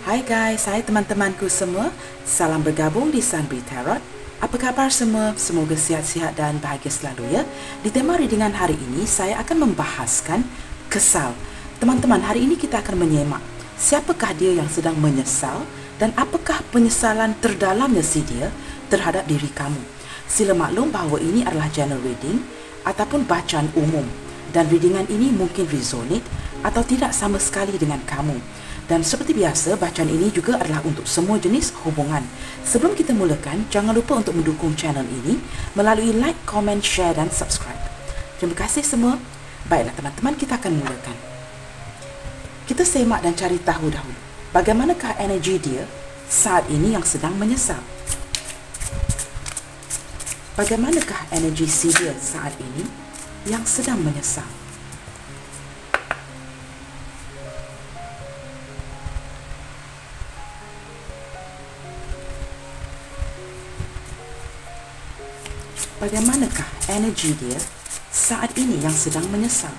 Hai guys, hai teman-temanku semua. Salam bergabung di Sunbri Tarot. Apa khabar semua? Semoga sihat-sihat dan bahagia selalu ya. Di tema readingan hari ini, saya akan membahaskan kesal. Teman-teman, hari ini kita akan menyemak siapakah dia yang sedang menyesal dan apakah penyesalan terdalamnya si dia terhadap diri kamu. Sila maklum bahawa ini adalah general reading ataupun bacaan umum, dan readingan ini mungkin resonate atau tidak sama sekali dengan kamu. Dan seperti biasa, bacaan ini juga adalah untuk semua jenis hubungan. Sebelum kita mulakan, jangan lupa untuk mendukung channel ini melalui like, comment, share dan subscribe. Terima kasih semua. Baiklah teman-teman, kita akan mulakan. Kita semak dan cari tahu dahulu bagaimanakah energi dia saat ini yang sedang menyesal. Bagaimanakah energi si dia saat ini yang sedang menyesal? Bagaimanakah energi dia saat ini yang sedang menyesal?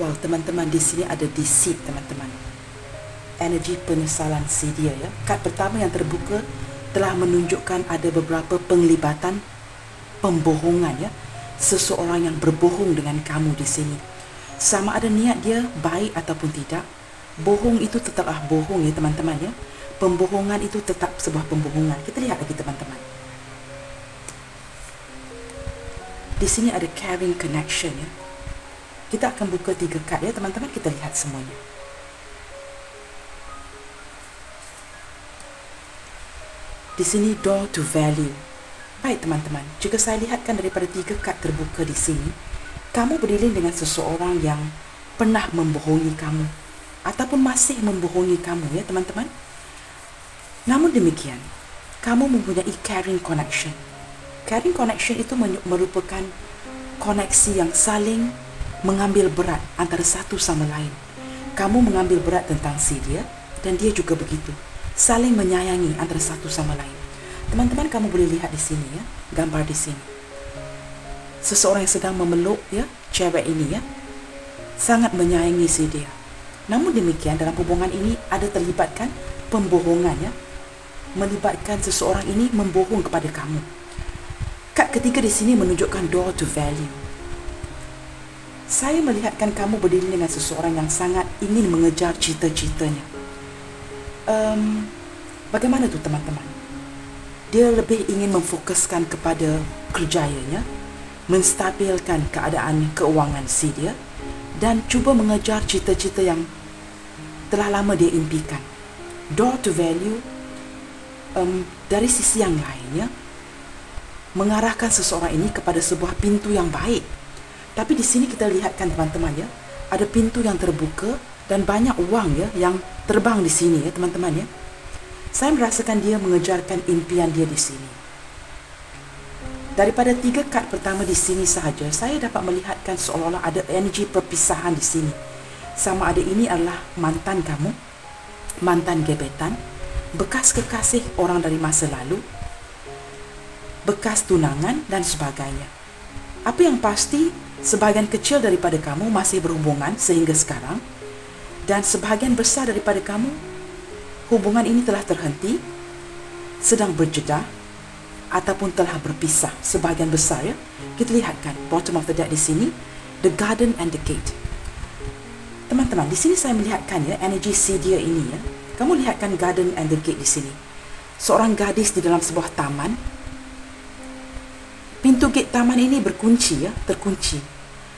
Wow, teman-teman, di sini ada deceit, teman-teman. Energi penyesalan si dia ya. Kad pertama yang terbuka telah menunjukkan ada beberapa penglibatan pembohongan ya. Seseorang yang berbohong dengan kamu di sini. Sama ada niat dia baik ataupun tidak, bohong itu tetaplah bohong ya teman-teman ya. Pembohongan itu tetap sebuah pembohongan. Kita lihat lagi teman-teman. Di sini ada caring connection ya. Kita akan buka 3 kad ya teman-teman, kita lihat semuanya. Di sini door to value. Baik teman-teman, jika saya lihatkan daripada 3 kad terbuka di sini, kamu berdilin dengan seseorang yang pernah membohongi kamu ataupun masih membohongi kamu ya teman-teman. Namun demikian, kamu mempunyai caring connection. Caring connection itu merupakan koneksi yang saling mengambil berat antara satu sama lain. Kamu mengambil berat tentang si dia dan dia juga begitu. Saling menyayangi antara satu sama lain. Teman-teman, kamu boleh lihat di sini ya, gambar di sini. Seseorang yang sedang memeluk ya, cewek ini ya, sangat menyayangi si dia. Namun demikian, dalam hubungan ini ada terlibatkan pembohongan ya. Melibatkan seseorang ini membohong kepada kamu. Kad ketiga di sini menunjukkan door to value. Saya melihatkan kamu berdiri dengan seseorang yang sangat ingin mengejar cita-citanya. Bagaimana tu teman-teman? Dia lebih ingin memfokuskan kepada kerjayanya, menstabilkan keadaan keuangan si dia dan cuba mengejar cita-cita yang telah lama dia impikan. Door to value dari sisi yang lainnya mengarahkan seseorang ini kepada sebuah pintu yang baik. Tapi di sini kita lihatkan teman-teman ya, ada pintu yang terbuka dan banyak uang ya yang terbang di sini ya teman-teman ya. Saya merasakan dia mengejarkan impian dia di sini. Daripada 3 kad pertama di sini sahaja, saya dapat melihatkan seolah-olah ada energi perpisahan di sini. Sama ada ini adalah mantan kamu, mantan gebetan, bekas kekasih orang dari masa lalu, bekas tunangan dan sebagainya. Apa yang pasti, sebahagian kecil daripada kamu masih berhubungan sehingga sekarang, dan sebahagian besar daripada kamu, hubungan ini telah terhenti, sedang berjeda, ataupun telah berpisah. Sebahagian besar ya. Kita lihatkan bottom of the deck di sini, the garden and the gate. Teman-teman, di sini saya melihatkan ya energi si dia ini ya. Kamu lihatkan garden and the gate di sini. Seorang gadis di dalam sebuah taman. Pintu gate taman ini berkunci ya, terkunci.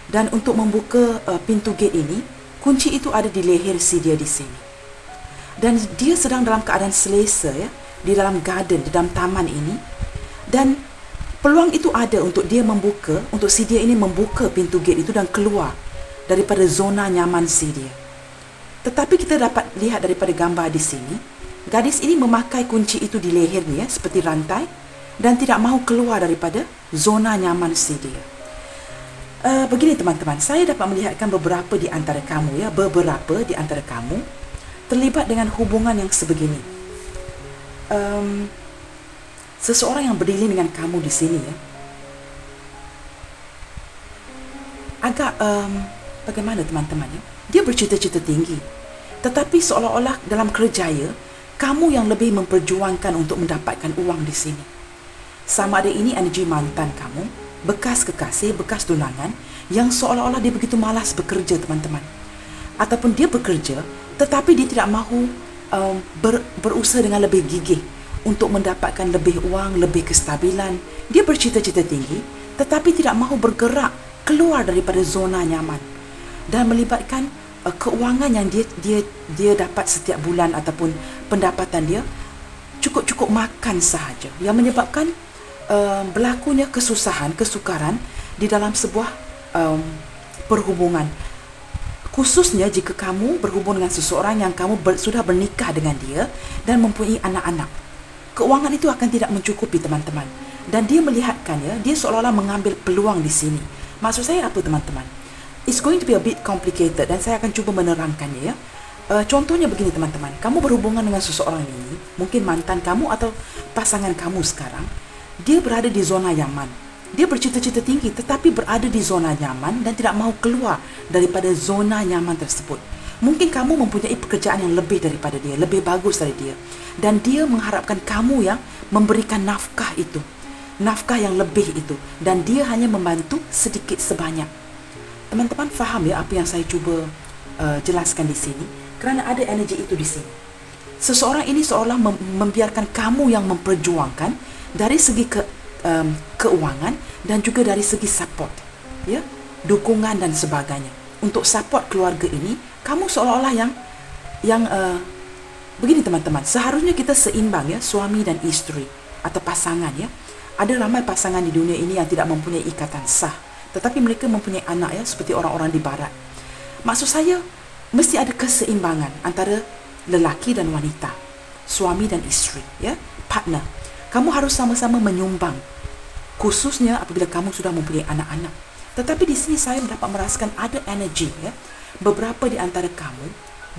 Dan untuk membuka pintu gate ini, kunci itu ada di leher si dia di sini. Dan dia sedang dalam keadaan selesa ya, di dalam garden, di dalam taman ini. Dan peluang itu ada untuk dia membuka, untuk si dia ini membuka pintu gate itu dan keluar daripada zona nyaman si dia. Tetapi kita dapat lihat daripada gambar di sini, gadis ini memakai kunci itu di lehernya seperti rantai dan tidak mahu keluar daripada zona nyaman si dia. Begini teman-teman, saya dapat melihatkan beberapa di antara kamu terlibat dengan hubungan yang sebegini. Seseorang yang berdiri dengan kamu di sini ya, agak bagaimana teman-teman ya, dia bercita-cita tinggi, tetapi seolah-olah dalam kerjaya kamu yang lebih memperjuangkan untuk mendapatkan uang di sini. Sama ada ini energi mantan kamu, bekas kekasih, bekas tunangan, yang seolah-olah dia begitu malas bekerja teman-teman. Ataupun dia bekerja tetapi dia tidak mahu berusaha dengan lebih gigih untuk mendapatkan lebih uang, lebih kestabilan. Dia bercita-cita tinggi tetapi tidak mahu bergerak keluar daripada zona nyaman dan melibatkan keuangan yang dia dapat setiap bulan ataupun pendapatan dia cukup-cukup makan sahaja, yang menyebabkan berlakunya kesusahan, kesukaran di dalam sebuah perhubungan. Khususnya jika kamu berhubung dengan seseorang yang kamu sudah bernikah dengan dia dan mempunyai anak-anak. Keuangan itu akan tidak mencukupi teman-teman. Dan dia melihatkannya, dia seolah-olah mengambil peluang di sini. Maksud saya apa teman-teman? It's going to be a bit complicated dan saya akan cuba menerangkannya ya. Contohnya begini teman-teman, kamu berhubungan dengan seseorang ini, mungkin mantan kamu atau pasangan kamu sekarang. Dia berada di zona nyaman. Dia bercita-cita tinggi tetapi berada di zona nyaman dan tidak mahu keluar daripada zona nyaman tersebut. Mungkin kamu mempunyai pekerjaan yang lebih daripada dia, lebih bagus dari dia. Dan dia mengharapkan kamu yang memberikan nafkah itu, nafkah yang lebih itu. Dan dia hanya membantu sedikit sebanyak. Teman-teman faham ya apa yang saya cuba jelaskan di sini? Kerana ada energi itu di sini. Seseorang ini seolah membiarkan kamu yang memperjuangkan dari segi keuangan dan juga dari segi support, ya, dukungan dan sebagainya. Untuk support keluarga ini, kamu seolah-olah yang begini teman-teman, seharusnya kita seimbang ya, suami dan isteri atau pasangan ya. Ada ramai pasangan di dunia ini yang tidak mempunyai ikatan sah, tetapi mereka mempunyai anak ya, seperti orang-orang di barat. Maksud saya, mesti ada keseimbangan antara lelaki dan wanita, suami dan isteri ya, partner. Kamu harus sama-sama menyumbang, khususnya apabila kamu sudah mempunyai anak-anak. Tetapi di sini saya dapat merasakan ada energi ya. Beberapa di antara kamu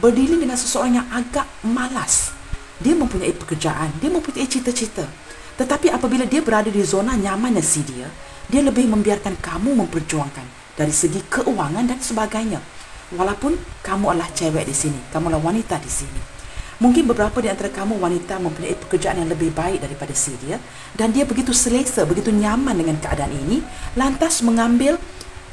berdiri dengan seseorang yang agak malas. Dia mempunyai pekerjaan, dia mempunyai cita-cita. Tetapi apabila dia berada di zona nyamannya si dia lebih membiarkan kamu memperjuangkan dari segi keuangan dan sebagainya. Walaupun kamu adalah cewek di sini, kamu adalah wanita di sini. Mungkin beberapa di antara kamu wanita mempunyai pekerjaan yang lebih baik daripada si dia, dan dia begitu selesa, begitu nyaman dengan keadaan ini, lantas mengambil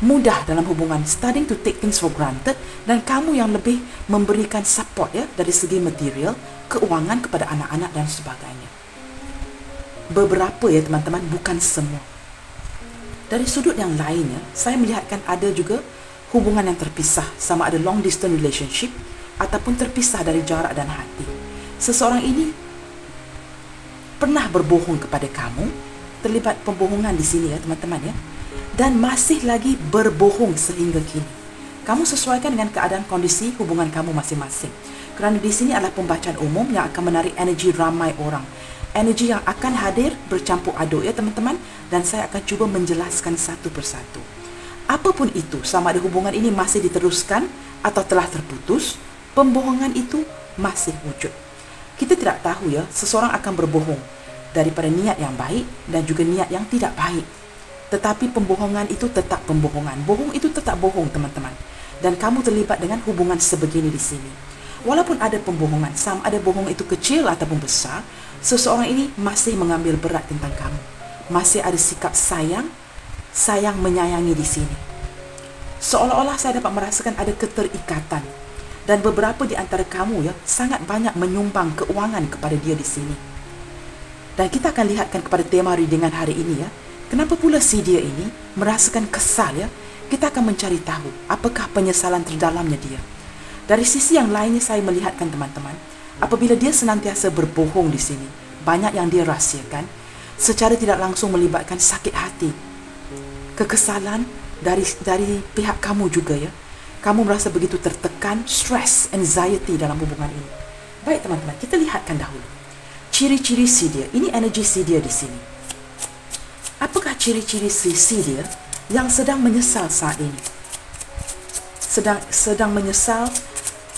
mudah dalam hubungan, starting to take things for granted, dan kamu yang lebih memberikan support ya dari segi material, keuangan kepada anak-anak dan sebagainya. Beberapa ya teman-teman, bukan semua. Dari sudut yang lainnya, saya melihatkan ada juga hubungan yang terpisah, sama ada long distance relationship ataupun terpisah dari jarak dan hati. Seseorang ini pernah berbohong kepada kamu, terlibat pembohongan di sini ya teman-teman ya, dan masih lagi berbohong sehingga kini. Kamu sesuaikan dengan keadaan kondisi hubungan kamu masing-masing. Kerana di sini adalah pembacaan umum yang akan menarik energi ramai orang, energi yang akan hadir bercampur aduk ya teman-teman, dan saya akan cuba menjelaskan satu persatu. Apapun itu, sama ada hubungan ini masih diteruskan atau telah terputus, pembohongan itu masih wujud. Kita tidak tahu ya, seseorang akan berbohong daripada niat yang baik dan juga niat yang tidak baik. Tetapi pembohongan itu tetap pembohongan. Bohong itu tetap bohong teman-teman. Dan kamu terlibat dengan hubungan sebegini di sini. Walaupun ada pembohongan, sama ada bohong itu kecil ataupun besar, seseorang ini masih mengambil berat tentang kamu. Masih ada sikap sayang menyayangi di sini. Seolah-olah saya dapat merasakan ada keterikatan. Dan beberapa di antara kamu ya sangat banyak menyumbang keuangan kepada dia di sini. Dan kita akan lihatkan kepada tema readingan hari ini ya. Kenapa pula si dia ini merasakan kesal ya? Kita akan mencari tahu apakah penyesalan terdalamnya dia. Dari sisi yang lainnya saya melihatkan teman-teman, apabila dia senantiasa berbohong di sini, banyak yang dia rahsiakan, secara tidak langsung melibatkan sakit hati, kekesalan dari pihak kamu juga ya. Kamu merasa begitu tertekan, stress, anxiety dalam hubungan ini. Baik teman-teman, kita lihatkan dahulu ciri-ciri si dia. Ini energi si dia di sini. Apakah ciri-ciri si dia yang sedang menyesal saat ini? Sedang menyesal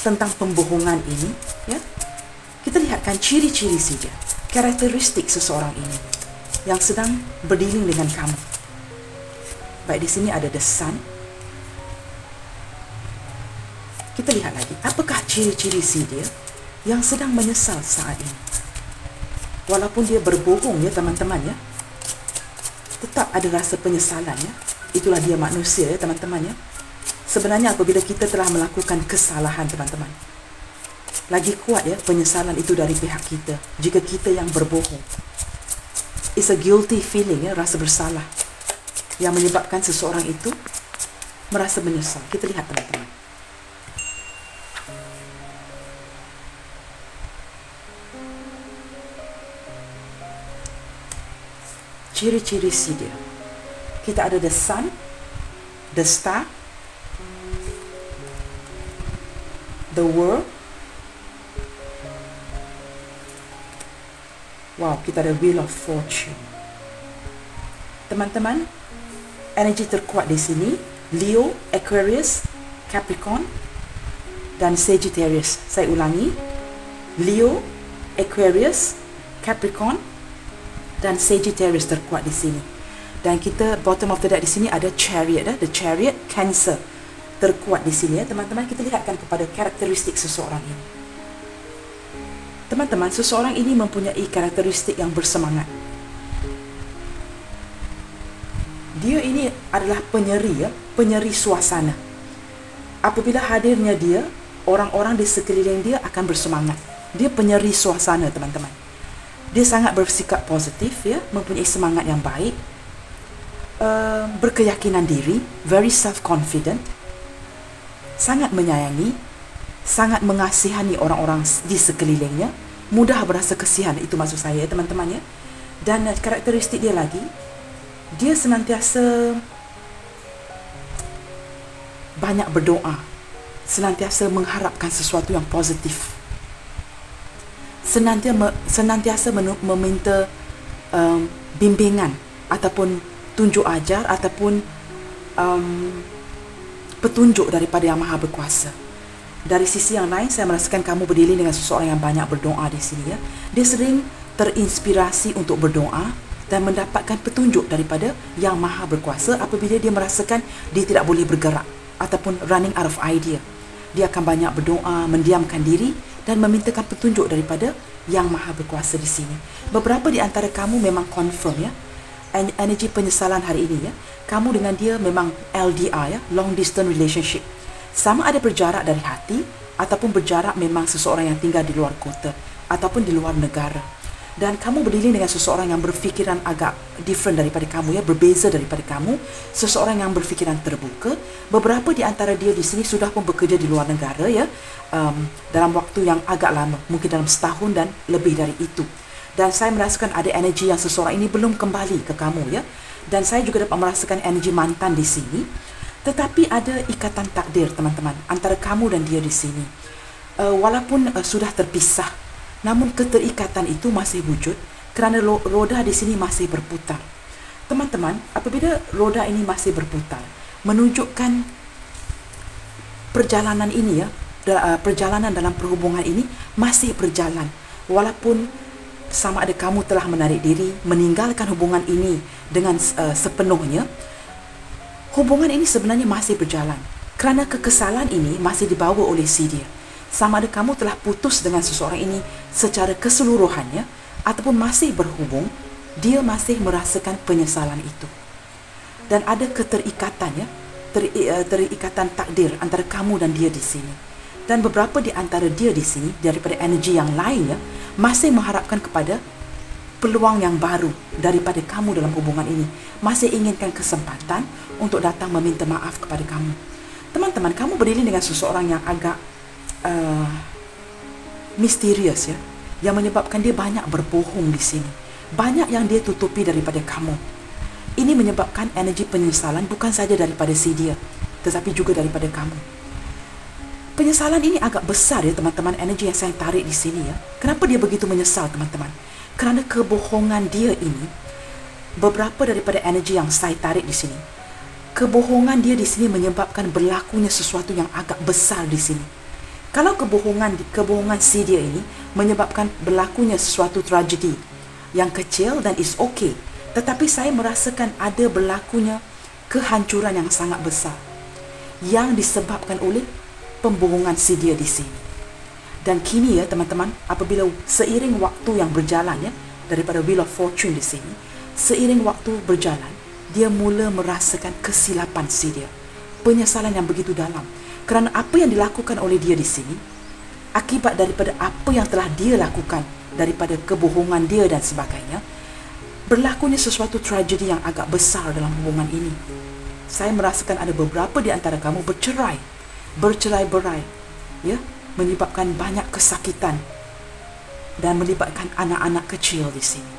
tentang pembohongan ini, ya. Kita lihatkan ciri-ciri si dia, karakteristik seseorang ini yang sedang berdealing dengan kamu. Baik, di sini ada the sun. Kita lihat lagi, apakah ciri-ciri si dia yang sedang menyesal saat ini? Walaupun dia berbohong, ya teman-teman, ya, tetap ada rasa penyesalan, ya. Itulah dia manusia, ya teman-teman, ya. Sebenarnya apabila kita telah melakukan kesalahan, teman-teman, lagi kuat, ya, penyesalan itu dari pihak kita. Jika kita yang berbohong, it's a guilty feeling, ya, rasa bersalah yang menyebabkan seseorang itu merasa menyesal. Kita lihat, teman-teman. Ciri-ciri si dia. Kita ada the sun, the star, the world. Wow, kita ada wheel of fortune. Teman-teman, energi terkuat di sini Leo, Aquarius, Capricorn dan Sagittarius. Saya ulangi, Leo, Aquarius, Capricorn dan Sagittarius terkuat di sini. Dan kita bottom of the deck di sini ada Chariot, the Chariot, Cancer terkuat di sini, ya teman-teman. Kita lihatkan kepada karakteristik seseorang ini. Teman-teman, seseorang ini mempunyai karakteristik yang bersemangat. Dia ini adalah penyeri, ya, penyeri suasana. Apabila hadirnya dia, orang-orang di sekeliling dia akan bersemangat. Dia penyeri suasana, teman-teman. Dia sangat bersikap positif, ya, mempunyai semangat yang baik, berkeyakinan diri, very self-confident, sangat menyayangi, sangat mengasihani orang-orang di sekelilingnya, mudah berasa kasihan, itu maksud saya, teman-teman, ya. Dan karakteristik dia lagi, dia senantiasa banyak berdoa, senantiasa mengharapkan sesuatu yang positif, senantiasa meminta bimbingan ataupun tunjuk ajar ataupun petunjuk daripada Yang Maha Berkuasa. Dari sisi yang lain, saya merasakan kamu berdiri dengan seseorang yang banyak berdoa di sini, ya. Dia sering terinspirasi untuk berdoa dan mendapatkan petunjuk daripada Yang Maha Berkuasa apabila dia merasakan dia tidak boleh bergerak ataupun running out of idea. Dia akan banyak berdoa, mendiamkan diri dan memintakan petunjuk daripada Yang Maha Berkuasa di sini. Beberapa di antara kamu memang confirm, ya, energi penyesalan hari ini, ya. Kamu dengan dia memang LDR, ya, long distance relationship. Sama ada berjarak dari hati ataupun berjarak memang seseorang yang tinggal di luar kota ataupun di luar negara. Dan kamu berdiri dengan seseorang yang berfikiran agak different daripada kamu, ya, berbeza daripada kamu, seseorang yang berfikiran terbuka. Beberapa di antara dia di sini sudah pun bekerja di luar negara, ya, dalam waktu yang agak lama, mungkin dalam setahun dan lebih dari itu. Dan saya merasakan ada energi yang seseorang ini belum kembali ke kamu, ya. Dan saya juga dapat merasakan energi mantan di sini. Tetapi ada ikatan takdir, teman-teman, antara kamu dan dia di sini. Walaupun sudah terpisah, namun keterikatan itu masih wujud kerana roda di sini masih berputar. Teman-teman, apabila roda ini masih berputar, menunjukkan perjalanan ini, ya, perjalanan dalam perhubungan ini masih berjalan. Walaupun sama ada kamu telah menarik diri, meninggalkan hubungan ini dengan sepenuhnya, hubungan ini sebenarnya masih berjalan. Kerana kekesalan ini masih dibawa oleh si dia. Sama ada kamu telah putus dengan seseorang ini secara keseluruhannya ataupun masih berhubung, dia masih merasakan penyesalan itu. Dan ada keterikatan, ya, terikatan takdir antara kamu dan dia di sini. Dan beberapa di antara dia di sini daripada energi yang lainnya masih mengharapkan kepada peluang yang baru daripada kamu dalam hubungan ini, masih inginkan kesempatan untuk datang meminta maaf kepada kamu. Teman-teman, kamu berdiri dengan seseorang yang agak misterius, ya, yang menyebabkan dia banyak berbohong di sini. Banyak yang dia tutupi daripada kamu. Ini menyebabkan energi penyesalan bukan saja daripada si dia, tetapi juga daripada kamu. Penyesalan ini agak besar, ya teman-teman, energi yang saya tarik di sini, ya. Kenapa dia begitu menyesal, teman-teman? Kerana kebohongan dia ini beberapa daripada energi yang saya tarik di sini. Kebohongan dia di sini menyebabkan berlakunya sesuatu yang agak besar di sini. Kalau kebohongan si dia ini menyebabkan berlakunya sesuatu tragedi yang kecil dan is okay, tetapi saya merasakan ada berlakunya kehancuran yang sangat besar yang disebabkan oleh pembohongan si dia di sini. Dan kini ya teman-teman, apabila seiring waktu yang berjalan ya, daripada Wheel of Fortune di sini, seiring waktu berjalan, dia mula merasakan kesilapan si dia, penyesalan yang begitu dalam. Kerana apa yang dilakukan oleh dia di sini, akibat daripada apa yang telah dia lakukan, daripada kebohongan dia dan sebagainya, berlakunya sesuatu tragedi yang agak besar dalam hubungan ini. Saya merasakan ada beberapa di antara kamu bercerai-berai, ya, menyebabkan banyak kesakitan dan melibatkan anak-anak kecil di sini.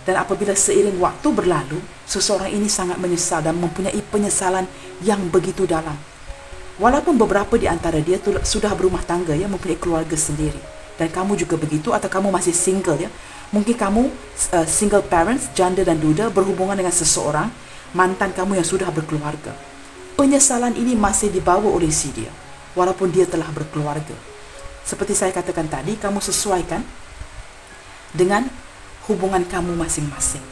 Dan apabila seiring waktu berlalu, seseorang ini sangat menyesal dan mempunyai penyesalan yang begitu dalam. Walaupun beberapa di antara dia sudah berumah tangga ya, mempunyai keluarga sendiri. Dan kamu juga begitu, atau kamu masih single ya. Mungkin kamu single parents, janda dan duda, berhubungan dengan seseorang, mantan kamu yang sudah berkeluarga. Penyesalan ini masih dibawa oleh si dia, walaupun dia telah berkeluarga. Seperti saya katakan tadi, kamu sesuaikan dengan hubungan kamu masing-masing.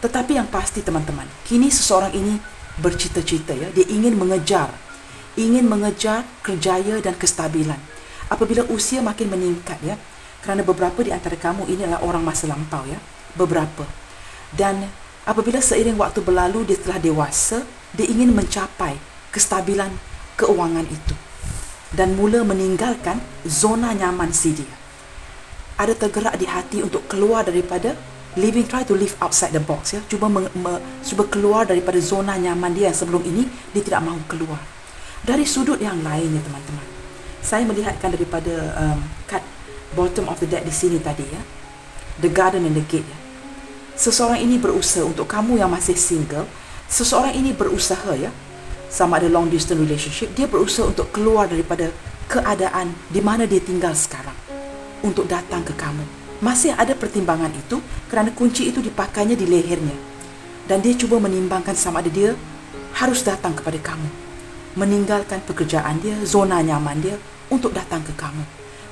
Tetapi yang pasti teman-teman, kini seseorang ini bercita-cita ya, dia ingin mengejar kerjaya dan kestabilan. Apabila usia makin meningkat ya, kerana beberapa di antara kamu ini adalah orang masa lampau ya, beberapa. Dan apabila seiring waktu berlalu dia telah dewasa, dia ingin mencapai kestabilan keuangan itu dan mula meninggalkan zona nyaman si dia. Ada tergerak di hati untuk keluar daripada try to live outside the box ya, cuba keluar daripada zona nyaman dia yang sebelum ini dia tidak mahu keluar. Dari sudut yang lainnya teman-teman, saya melihatkan daripada kat bottom of the deck di sini tadi ya, the garden and the gate ya. Seseorang ini berusaha, untuk kamu yang masih single, seseorang ini berusaha ya, sama ada long distance relationship, dia berusaha untuk keluar daripada keadaan di mana dia tinggal sekarang untuk datang ke kamu. Masih ada pertimbangan itu kerana kunci itu dipakainya di lehernya, dan dia cuba menimbangkan sama ada dia harus datang kepada kamu, meninggalkan pekerjaan dia, zona nyaman dia untuk datang ke kamu.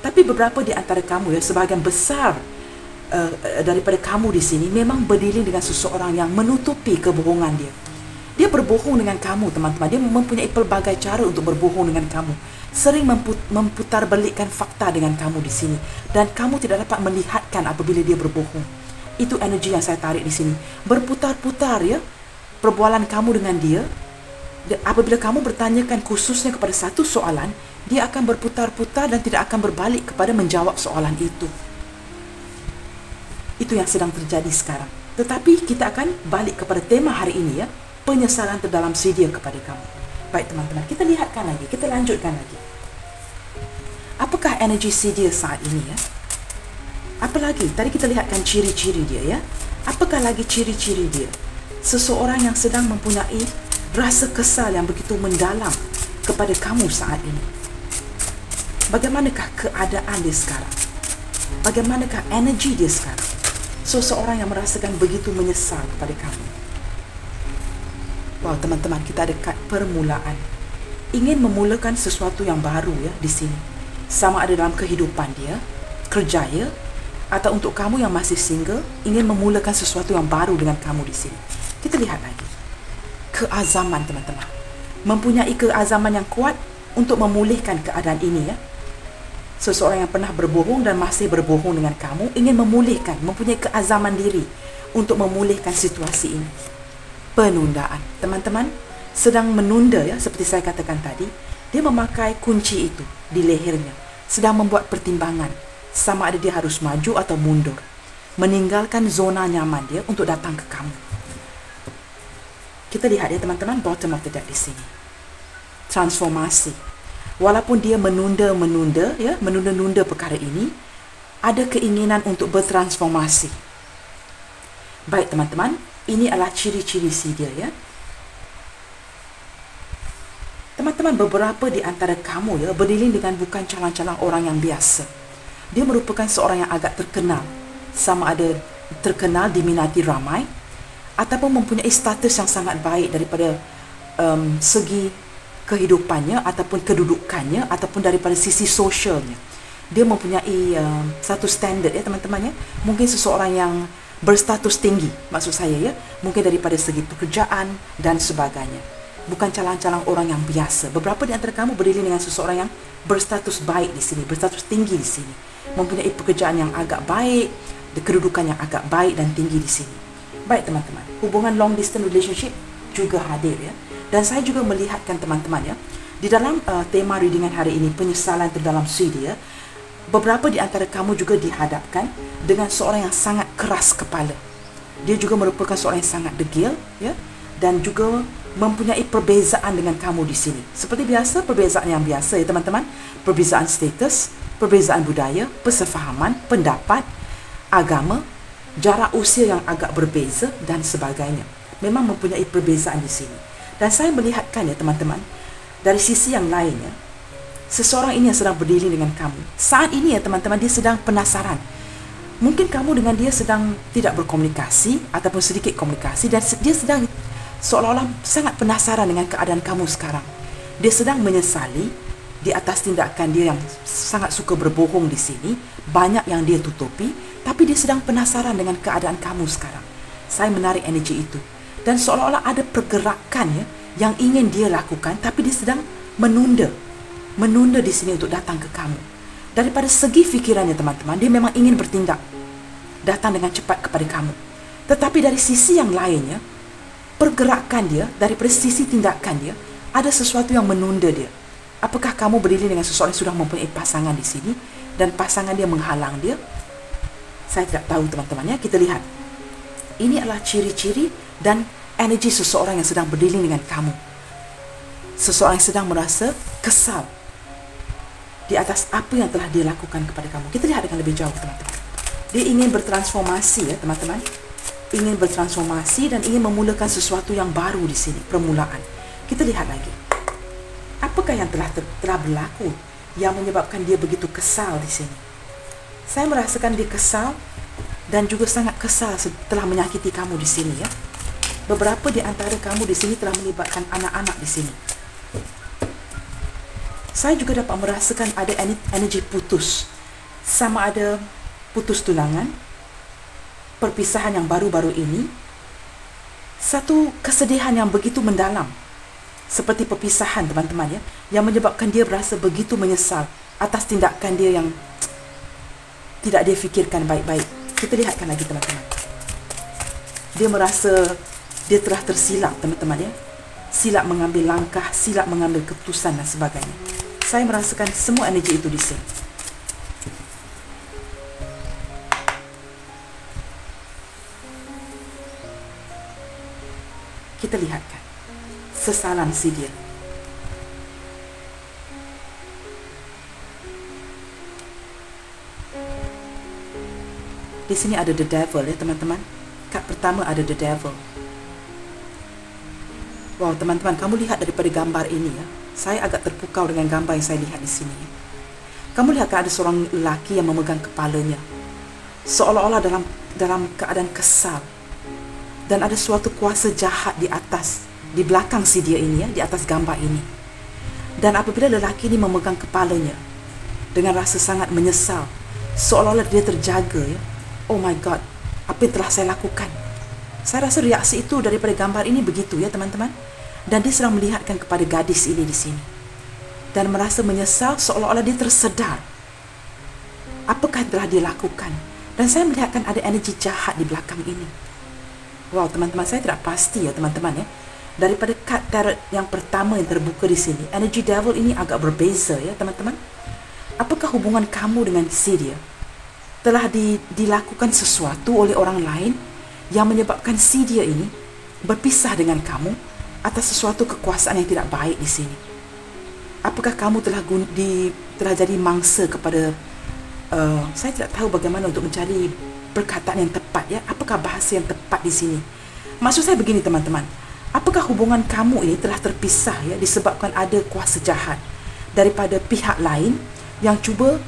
Tapi beberapa di antara kamu ya, sebahagian besar daripada kamu di sini memang berdiri dengan seseorang yang menutupi kebohongan dia. Dia berbohong dengan kamu teman-teman. Dia mempunyai pelbagai cara untuk berbohong dengan kamu. Sering memutarbalikkan fakta dengan kamu di sini, dan kamu tidak dapat melihatkan apabila dia berbohong. Itu energi yang saya tarik di sini. Berputar-putar ya perbualan kamu dengan dia. Apabila kamu bertanyakan khususnya kepada satu soalan, dia akan berputar-putar dan tidak akan berbalik kepada menjawab soalan itu. Itu yang sedang terjadi sekarang. Tetapi kita akan balik kepada tema hari ini ya, penyesalan terdalam si dia kepada kamu. Baik teman-teman, kita lihatkan lagi, kita lanjutkan lagi. Apakah energi si dia saat ini ya? Apa lagi? Tadi kita lihatkan ciri-ciri dia ya. Apakah lagi ciri-ciri dia? Seseorang yang sedang mempunyai rasa kesal yang begitu mendalam kepada kamu saat ini. Bagaimanakah keadaan dia sekarang? Bagaimanakah energi dia sekarang? Seseorang yang merasakan begitu menyesal kepada kamu. Wow teman-teman, kita ada kad permulaan. Ingin memulakan sesuatu yang baru ya di sini. Sama ada dalam kehidupan dia, kerjaya, atau untuk kamu yang masih single, ingin memulakan sesuatu yang baru dengan kamu di sini. Kita lihat lagi. Keazaman teman-teman. Mempunyai keazaman yang kuat untuk memulihkan keadaan ini ya. Seseorang yang pernah berbohong dan masih berbohong dengan kamu ingin memulihkan, mempunyai keazaman diri untuk memulihkan situasi ini. Penundaan. Teman-teman sedang menunda ya, seperti saya katakan tadi, dia memakai kunci itu di lehernya, sedang membuat pertimbangan sama ada dia harus maju atau mundur, meninggalkan zona nyaman dia untuk datang ke kamu. Kita lihat ya teman-teman, bottom of the deck di sini. Transformasi. Walaupun dia menunda perkara ini, ada keinginan untuk bertransformasi. Baik teman-teman, ini adalah ciri-ciri si dia ya. Teman-teman, beberapa di antara kamu ya beriling dengan bukan calon-calon orang yang biasa. Dia merupakan seorang yang agak terkenal, sama ada terkenal diminati ramai, ataupun mempunyai status yang sangat baik daripada segi kehidupannya ataupun kedudukannya ataupun daripada sisi sosialnya. Dia mempunyai satu standard ya teman-teman ya. Mungkin seseorang yang berstatus tinggi, maksud saya ya, mungkin daripada segi pekerjaan dan sebagainya. Bukan calang-calang orang yang biasa. Beberapa di antara kamu berdiri dengan seseorang yang berstatus baik di sini, berstatus tinggi di sini, mempunyai pekerjaan yang agak baik, kedudukan yang agak baik dan tinggi di sini. Baik teman-teman, hubungan long distance relationship juga hadir ya. Dan saya juga melihatkan teman-teman ya, di dalam tema readingan hari ini, penyesalan terdalam Swedia, beberapa di antara kamu juga dihadapkan dengan seorang yang sangat keras kepala. Dia juga merupakan seorang yang sangat degil ya, dan juga mempunyai perbezaan dengan kamu di sini. Seperti biasa, perbezaan yang biasa ya teman-teman, perbezaan status, perbezaan budaya, persefahaman, pendapat, agama, jarak usia yang agak berbeza dan sebagainya. Memang mempunyai perbezaan di sini. Dan saya melihatkan ya teman-teman, dari sisi yang lainnya, seseorang ini yang sedang berdiri dengan kamu. Saat ini ya teman-teman, dia sedang penasaran. Mungkin kamu dengan dia sedang tidak berkomunikasi ataupun sedikit komunikasi, dan dia sedang seolah-olah sangat penasaran dengan keadaan kamu sekarang. Dia sedang menyesali di atas tindakan dia yang sangat suka berbohong di sini. Banyak yang dia tutupi, tapi dia sedang penasaran dengan keadaan kamu sekarang. Saya menarik energi itu. Dan seolah-olah ada pergerakan ya, yang ingin dia lakukan, tapi dia sedang menunda di sini untuk datang ke kamu. Daripada segi fikirannya teman-teman, dia memang ingin bertindak, datang dengan cepat kepada kamu. Tetapi dari sisi yang lainnya, pergerakan dia, daripada sisi tindakan dia, ada sesuatu yang menunda dia. Apakah kamu berdiri dengan seseorang yang sudah mempunyai pasangan di sini, dan pasangan dia menghalang dia? Saya tidak tahu teman-teman ya. Kita lihat. Ini adalah ciri-ciri dan energi seseorang yang sedang berdiri dengan kamu. Seseorang yang sedang merasa kesal di atas apa yang telah dia lakukan kepada kamu. Kita lihat dengan lebih jauh teman-teman. Dia ingin bertransformasi ya teman-teman. Ingin bertransformasi dan ingin memulakan sesuatu yang baru di sini, permulaan. Kita lihat lagi. Apakah yang telah berlaku yang menyebabkan dia begitu kesal di sini? Saya merasakan dia kesal dan juga sangat kesal setelah menyakiti kamu di sini ya. Beberapa di antara kamu di sini telah melibatkan anak-anak di sini. Saya juga dapat merasakan ada energi putus. Sama ada putus tunangan, perpisahan yang baru-baru ini, satu kesedihan yang begitu mendalam. Seperti perpisahan teman-teman ya, yang menyebabkan dia berasa begitu menyesal atas tindakan dia yang tidak dia fikirkan baik-baik. Kita lihatkan lagi teman-teman. Dia merasa dia telah tersilap teman-teman ya. Silap mengambil langkah, silap mengambil keputusan dan sebagainya. Saya merasakan semua energi itu di sini. Kita lihatkan sesalan si dia. Di sini ada the devil ya teman-teman. Kad pertama ada the devil. Wow teman-teman, kamu lihat daripada gambar ini ya. Saya agak terpukau dengan gambar yang saya lihat di sini. Kamu lihat ada seorang lelaki yang memegang kepalanya, seolah-olah dalam keadaan kesal. Dan ada suatu kuasa jahat di atas, di belakang si dia ini ya, di atas gambar ini. Dan apabila lelaki ini memegang kepalanya dengan rasa sangat menyesal, seolah-olah dia terjaga ya. Oh my God, apa yang telah saya lakukan? Saya rasa reaksi itu daripada gambar ini begitu ya teman-teman. Dan dia sedang melihatkan kepada gadis ini di sini. Dan merasa menyesal seolah-olah dia tersedar. Apakah yang telah dia lakukan? Dan saya melihatkan ada energi jahat di belakang ini. Wow teman-teman, saya tidak pasti ya teman-teman ya. Daripada kad tarot yang pertama yang terbuka di sini, energi devil ini agak berbeza ya teman-teman. Apakah hubungan kamu dengan si dia telah dilakukan sesuatu oleh orang lain yang menyebabkan si dia ini berpisah dengan kamu atas sesuatu kekuasaan yang tidak baik di sini? Apakah kamu telah jadi mangsa kepada saya tidak tahu bagaimana untuk mencari perkataan yang tepat ya. Apakah bahasa yang tepat di sini? Maksud saya begini teman-teman. Apakah hubungan kamu ini telah terpisah ya disebabkan ada kuasa jahat daripada pihak lain yang cuba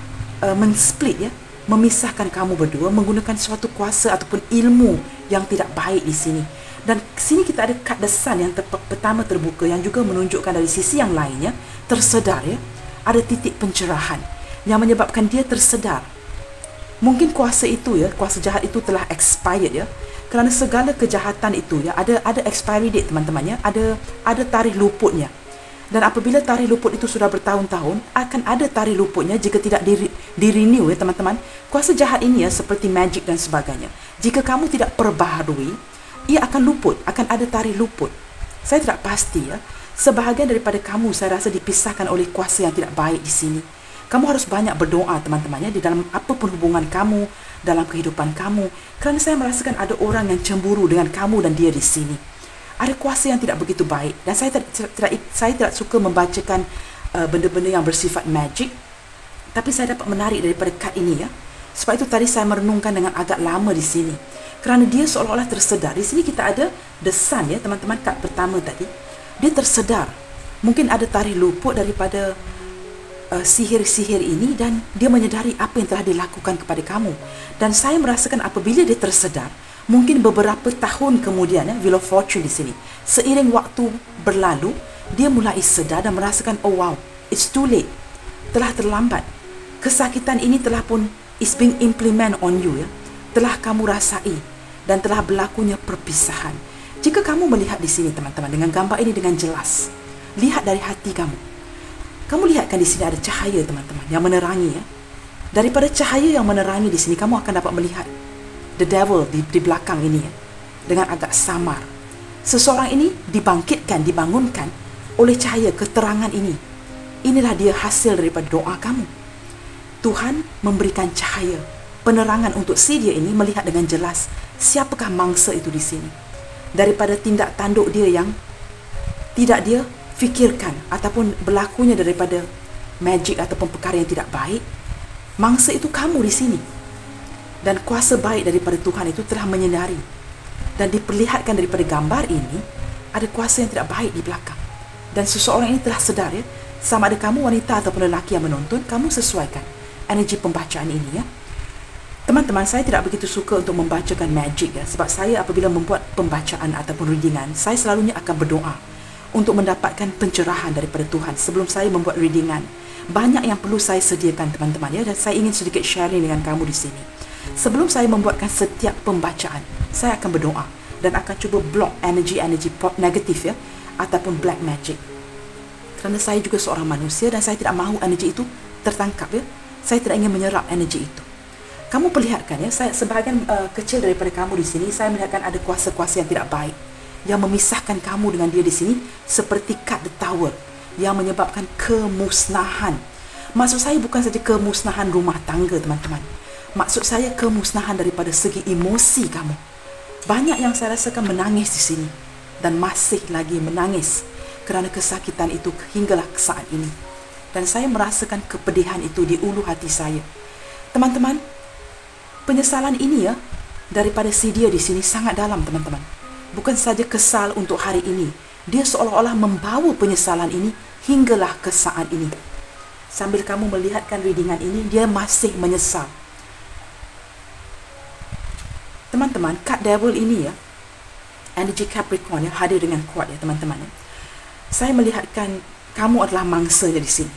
men-split ya, memisahkan kamu berdua menggunakan suatu kuasa ataupun ilmu yang tidak baik di sini. Dan sini kita ada kad The Sun yang pertama terbuka, yang juga menunjukkan dari sisi yang lainnya tersedar, ya. Ada titik pencerahan yang menyebabkan dia tersedar. Mungkin kuasa itu, ya, kuasa jahat itu telah expired, ya. Kerana segala kejahatan itu, ya, ada expiry date, teman-teman, ya. Ada tarikh luputnya. Dan apabila tarikh luput itu sudah bertahun-tahun, akan ada tarikh luputnya jika tidak di-renew, ya, teman-teman. Kuasa jahat ini, ya, seperti magic dan sebagainya. Jika kamu tidak perbaharui, ia akan luput, akan ada tarikh luput. Saya tidak pasti, ya. Sebahagian daripada kamu saya rasa dipisahkan oleh kuasa yang tidak baik di sini. Kamu harus banyak berdoa, teman-teman, ya, di dalam apapun hubungan kamu, dalam kehidupan kamu. Kerana saya merasakan ada orang yang cemburu dengan kamu dan dia di sini. Ada kuasa yang tidak begitu baik. Dan saya tidak suka membacakan benda-benda yang bersifat magic. Tapi saya dapat menarik daripada kad ini, ya. Sebab itu tadi saya merenungkan dengan agak lama di sini. Kerana dia seolah-olah tersedar. Di sini kita ada The Sun, ya, teman-teman, kad pertama tadi. Dia tersedar. Mungkin ada tarikh luput daripada sihir-sihir ini, dan dia menyedari apa yang telah dilakukan kepada kamu. Dan saya merasakan apabila dia tersedar, mungkin beberapa tahun kemudian, ya, Wheel of Fortune di sini, seiring waktu berlalu, dia mulai sedar dan merasakan, oh wow, it's too late, telah terlambat. Kesakitan ini telah pun is being implement on you, ya, telah kamu rasai, dan telah berlakunya perpisahan. Jika kamu melihat di sini, teman-teman, dengan gambar ini dengan jelas, lihat dari hati kamu. Kamu lihatkan di sini ada cahaya, teman-teman, yang menerangi, ya. Daripada cahaya yang menerangi di sini, kamu akan dapat melihat the devil di belakang ini, ya, dengan agak samar. Seseorang ini dibangkitkan, dibangunkan oleh cahaya keterangan ini. Inilah dia hasil daripada doa kamu. Tuhan memberikan cahaya, penerangan untuk si dia ini melihat dengan jelas siapakah mangsa itu di sini. Daripada tindak tanduk dia yang tidak dia fikirkan ataupun berlakunya daripada magic ataupun perkara yang tidak baik, mangsa itu kamu di sini. Dan kuasa baik daripada Tuhan itu telah menyinari. Dan diperlihatkan daripada gambar ini, ada kuasa yang tidak baik di belakang. Dan seseorang ini telah sedar, ya, sama ada kamu wanita ataupun lelaki yang menonton, kamu sesuaikan energi pembacaan ini, ya. Teman-teman, saya tidak begitu suka untuk membacakan magic, ya, sebab saya apabila membuat pembacaan ataupun readingan, saya selalunya akan berdoa untuk mendapatkan pencerahan daripada Tuhan sebelum saya membuat readingan. Banyak yang perlu saya sediakan, teman-teman, ya, dan saya ingin sedikit sharing dengan kamu di sini. Sebelum saya membuatkan setiap pembacaan, saya akan berdoa dan akan cuba block energi negatif, ya, ataupun black magic. Kerana saya juga seorang manusia dan saya tidak mahu energi itu tertangkap, ya. Saya tidak ingin menyerap energi itu. Kamu perlihatkan, ya, saya sebahagian kecil daripada kamu di sini, saya melihatkan ada kuasa-kuasa yang tidak baik yang memisahkan kamu dengan dia di sini, seperti kad The Tower yang menyebabkan kemusnahan. Maksud saya bukan saja kemusnahan rumah tangga, teman-teman. Maksud saya kemusnahan daripada segi emosi kamu. Banyak yang saya rasakan menangis di sini dan masih lagi menangis kerana kesakitan itu hinggalah saat ini. Dan saya merasakan kepedihan itu di ulu hati saya. Teman-teman, penyesalan ini, ya, daripada si dia di sini sangat dalam, teman-teman. Bukan saja kesal untuk hari ini, dia seolah-olah membawa penyesalan ini hinggalah ke saat ini. Sambil kamu melihatkan readingan ini, dia masih menyesal. Teman-teman, kad devil ini, ya, energi Capricorn, ya, hadir dengan kuat, ya, teman-teman, ya. Saya melihatkan kamu adalah mangsanya di sini.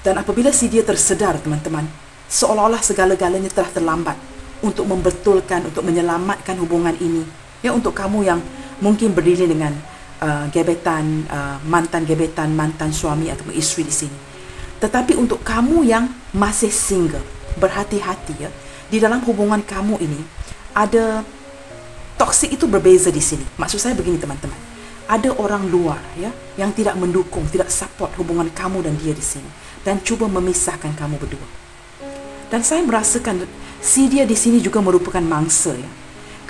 Dan apabila si dia tersedar, teman-teman, seolah-olah segala-galanya telah terlambat untuk membetulkan, untuk menyelamatkan hubungan ini. Ya, untuk kamu yang mungkin berdiri dengan mantan suami ataupun isteri di sini. Tetapi untuk kamu yang masih single, berhati-hati, ya. Di dalam hubungan kamu ini ada toksik itu berbeza di sini. Maksud saya begini, teman-teman. Ada orang luar, ya, yang tidak mendukung, tidak support hubungan kamu dan dia di sini dan cuba memisahkan kamu berdua. Dan saya merasakan si dia di sini juga merupakan mangsa, ya.